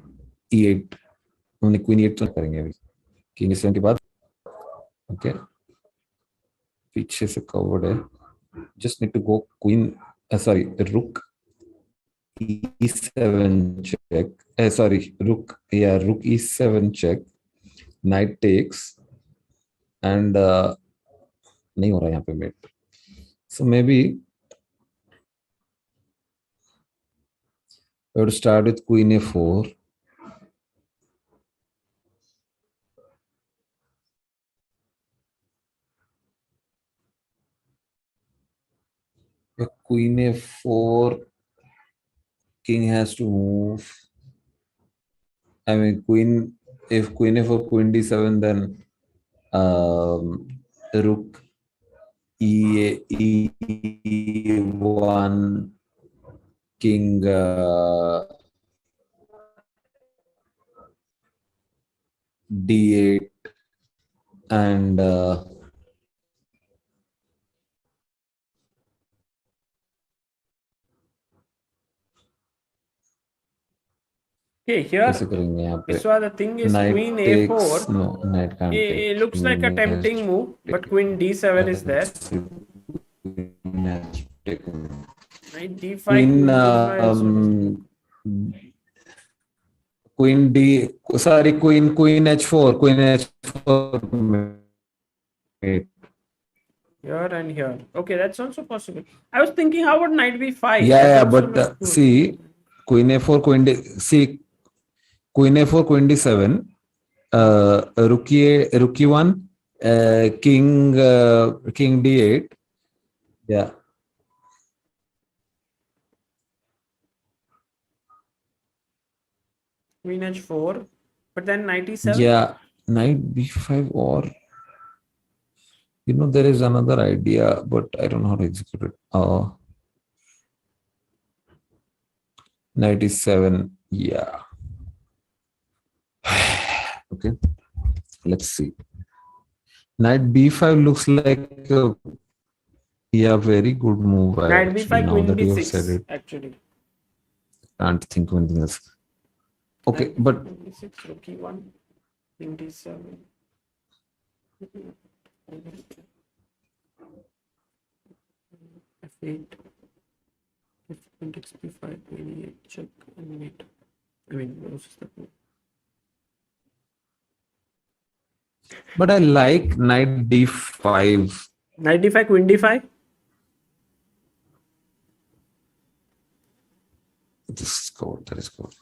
S4: e8. हमने queen e8 तो नहीं करेंगे अभी. king e7 के बाद okay पीछे से covered है. just need to go queen sorry rook e7 check. Sorry, rook e7 check. Knight takes and नहीं हो रहा यहाँ पे mate. So maybe I would start with queen a4. Queen a4, king has to move. I mean, if queen a4, queen d7, then rook e1, king d8, and
S1: Okay, here,
S4: कैसे करेंगे यहाँ पे?
S1: Biswa, the thing is
S4: Knight
S1: queen
S4: takes,
S1: a4.
S4: no, knight can't take.
S1: It looks like a tempting move, but queen d7 is there.
S4: Queen has taken.
S1: Knight d5,
S4: Queen,
S1: queen d5 also.
S4: queen d, sorry, queen h4, queen h4.
S1: Here and here. Okay, that's also possible. I was thinking, how about knight b5?
S4: Yeah,
S1: That
S4: yeah,
S1: also
S4: but
S1: looks good.
S4: see, queen a4, queen d, see, queen a4, queen d7, rook e1, king d8. Yeah.
S1: Queen h4, but then knight e7.
S4: Yeah, knight b5, or there is another idea, but I don't know how to execute it. Knight e7. Yeah. Okay. Let's see. Knight b5 looks like a very good move.
S1: Knight
S4: Actually,
S1: b5,
S4: now
S1: queen
S4: that you have said
S1: b6,
S4: it,
S1: actually.
S4: can't think of anything else. Okay,
S1: Knight
S4: but
S1: b5, b6, rook e1, king d7. f8. If queen takes b5, queen e8, check and mate. I mean, this is the move.
S4: I like knight d5.
S1: Knight d5, queen d5.
S4: This is good. That is good.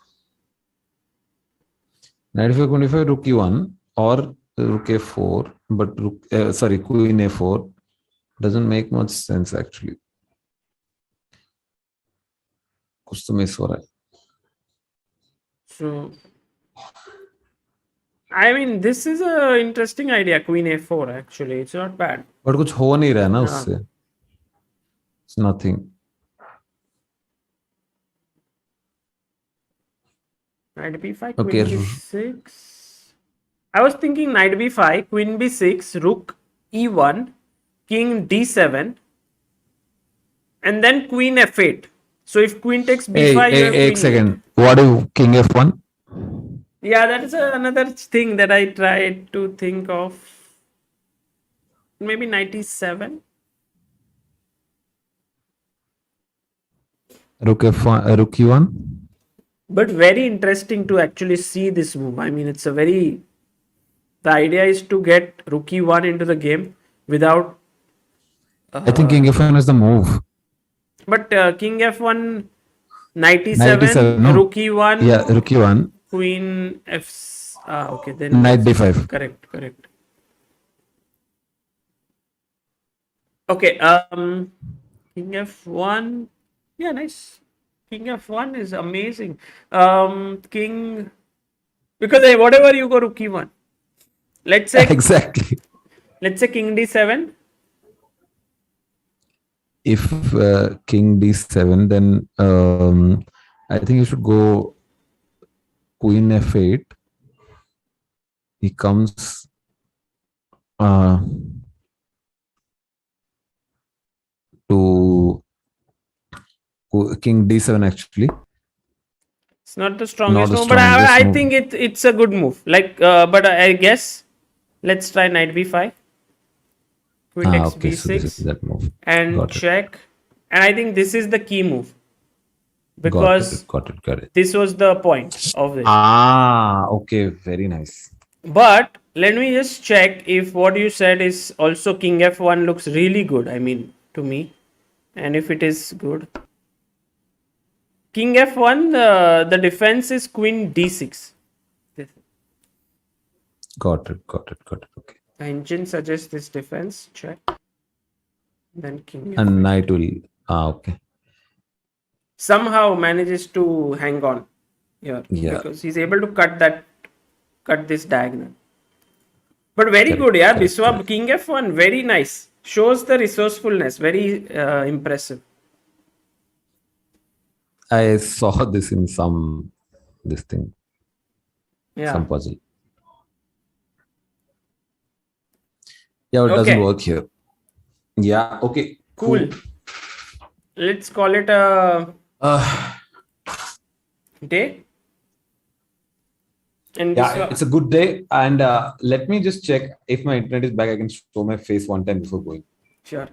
S4: Knight d5, queen d5, rook e1 or rook a4, but queen a4 doesn't make much sense actually. कुछ तो miss हो रहा है.
S1: So, I mean, this is a interesting idea, queen a4, actually. It's not bad.
S4: But कुछ हो नहीं रहा है ना
S1: हाँ.
S4: उससे. It's nothing.
S1: Knight b5,
S4: Okay.
S1: queen b6. I was thinking knight b5, queen b6, rook e1, king d7, and then queen f8. So if queen takes b5, you have
S4: Hey,
S1: queen
S4: एक second.
S1: e8.
S4: What if king f1?
S1: Yeah, that is another thing that I tried to think of. Maybe knight e7.
S4: Rook f1, rook e1.
S1: But very interesting to actually see this move. I mean, it's a very... The idea is to get rook e1 into the game without...
S4: I think king f1 is the move.
S1: But king f1, knight e7,
S4: 97, no.
S1: rook e1,
S4: Yeah, rook e1,
S1: queen f. Okay, then
S4: knight d5.
S1: correct, correct. Okay, king f1. Yeah, nice. King f1 is amazing. King, because whatever you go rook e1. Let's say
S4: Exactly.
S1: king d7.
S4: If king d7, then I think you should go queen f8. He comes to king d7 actually.
S1: It's not the
S4: Not
S1: strongest
S4: the
S1: move, but
S4: strongest
S1: I
S4: move.
S1: think it's a good move. Like, but I guess let's try knight b5, queen takes
S4: Okay, so this is
S1: b6,
S4: that move.
S1: and
S4: Got it.
S1: check. And I think this is the key move
S4: Got
S1: because
S4: it. Got it.
S1: this was the point of this.
S4: Okay, very nice.
S1: But let me just check if what you said is also king f1 looks really good. I mean, to me, and if it is good, king f1, the defense is queen d6.
S4: Got it. Okay.
S1: The engine suggests this defense. Check. Then king f8.
S4: And knight will. Okay.
S1: Somehow manages to hang on here because he's able to cut this diagonal. But very good, yeah. Biswa, king f1, very nice. Shows the resourcefulness. Very impressive.
S4: I saw this in some thing.
S1: Yeah.
S4: Some puzzle. Yeah, it doesn't work here. Yeah. Okay.
S1: Cool. Let's call it a day. And
S4: yeah, it's a good day. And let me just check if my internet is back. I can show my face one time before going.
S1: Sure.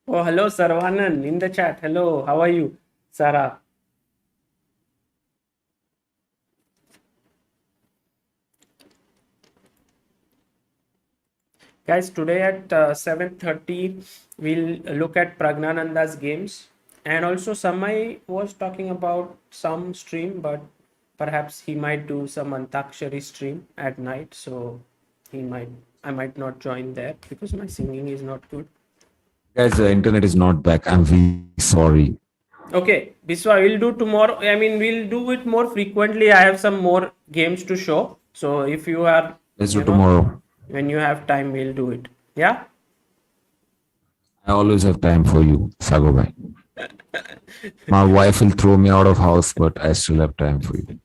S1: Oh, hello, Sarvanan in the chat. Hello, how are you, Sarah? Guys, today at 7:30, we'll look at Praggnanandha's games. And also, Samay was talking about some stream, but perhaps he might do some Antakshari stream at night. So I might not join there because my singing is not good.
S4: Guys, the internet is not back. I'm really sorry.
S1: Okay, Biswa, we'll do tomorrow. I mean, we'll do it more frequently. I have some more games to show. So if you are...
S4: Let's do tomorrow.
S1: When you have time, we'll do it. Yeah?
S4: I always have time for you, Sagar bhai. My wife will throw me out of house, but I still have time for you.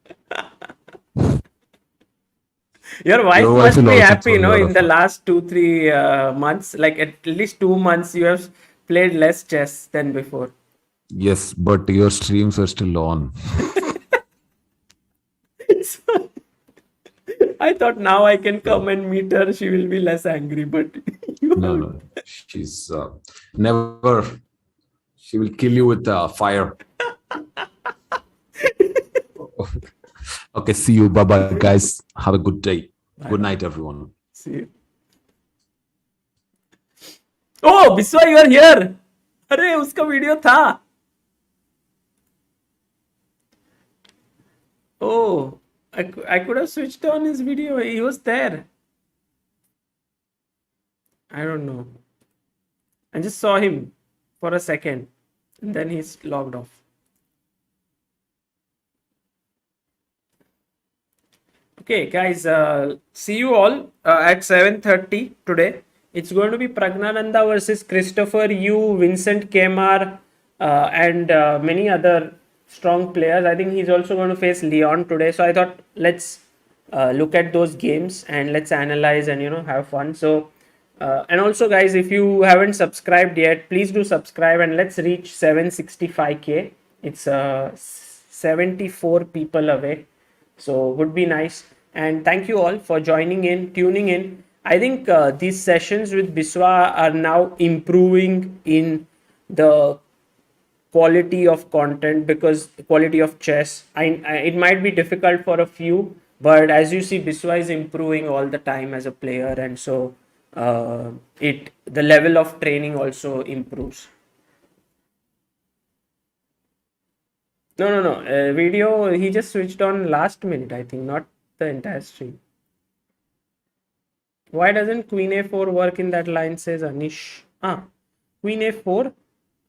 S1: Your wife must
S4: will
S1: be
S4: also
S1: happy,
S4: throw you out
S1: in
S4: of
S1: the
S4: house.
S1: last 2-3 months, like at least 2 months, you have played less chess than before.
S4: Yes, but your streams are still on.
S1: I thought now I can come and meet her. She will be less angry, but
S4: No. She's never. She will kill you with fire. Okay, see you. Bye-bye, guys. Have a good day. Good night, everyone.
S1: See you. Oh, Biswa, you are here. अरे उसका video था. Oh, I could have switched on his video. He was there. I don't know. I just saw him for a second and then he's logged off. Okay, guys, see you all at 7:30 today. It's going to be Praggnanandhaa versus Christopher Yu, Vincent Kemar, and many other strong players. I think he's also going to face Leon today. So I thought let's look at those games and let's analyze and have fun. So and also, guys, if you haven't subscribed yet, please do subscribe and let's reach 765k. It's 74 people away. So would be nice. And thank you all for joining in, tuning in. I think these sessions with Biswa are now improving in the quality of content, because quality of chess, it might be difficult for a few, but as you see, Biswa is improving all the time as a player, and so the level of training also improves. No. Video, he just switched on last minute, I think, not the entire stream. Why doesn't Queen A4 work in that line, says Anish. Queen A4.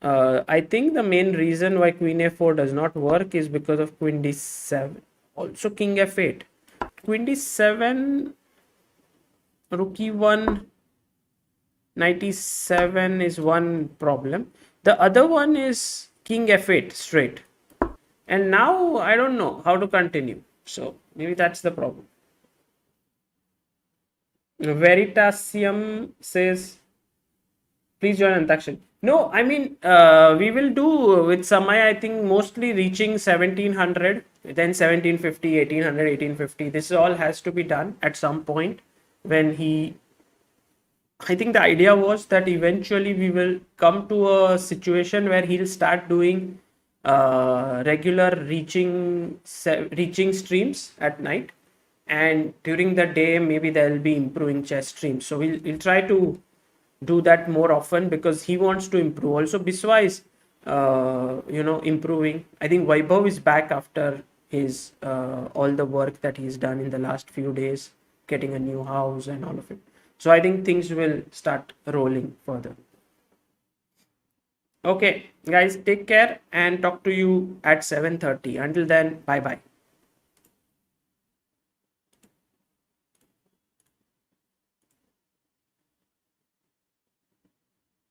S1: I think the main reason why Queen A4 does not work is because of Queen D7. Also King F8. Queen D7, Rook E1, Knight E7 is one problem. The other one is King F8 straight. And now I don't know how to continue. So maybe that's the problem. Veritasium says, please join Antakshari. No, I mean, we will do with Samay, I think, mostly reaching 1700, then 1750, 1800, 1850. This all has to be done at some point when he. I think the idea was that eventually we will come to a situation where he'll start doing regular reaching streams at night, and during the day maybe there'll be improving chess streams. So we'll try to do that more often because he wants to improve. Also, Biswa is improving. I think Vaibhav is back after his all the work that he's done in the last few days, getting a new house and all of it. So I think things will start rolling further. Okay, guys, take care and talk to you at 7:30. Until then, bye bye.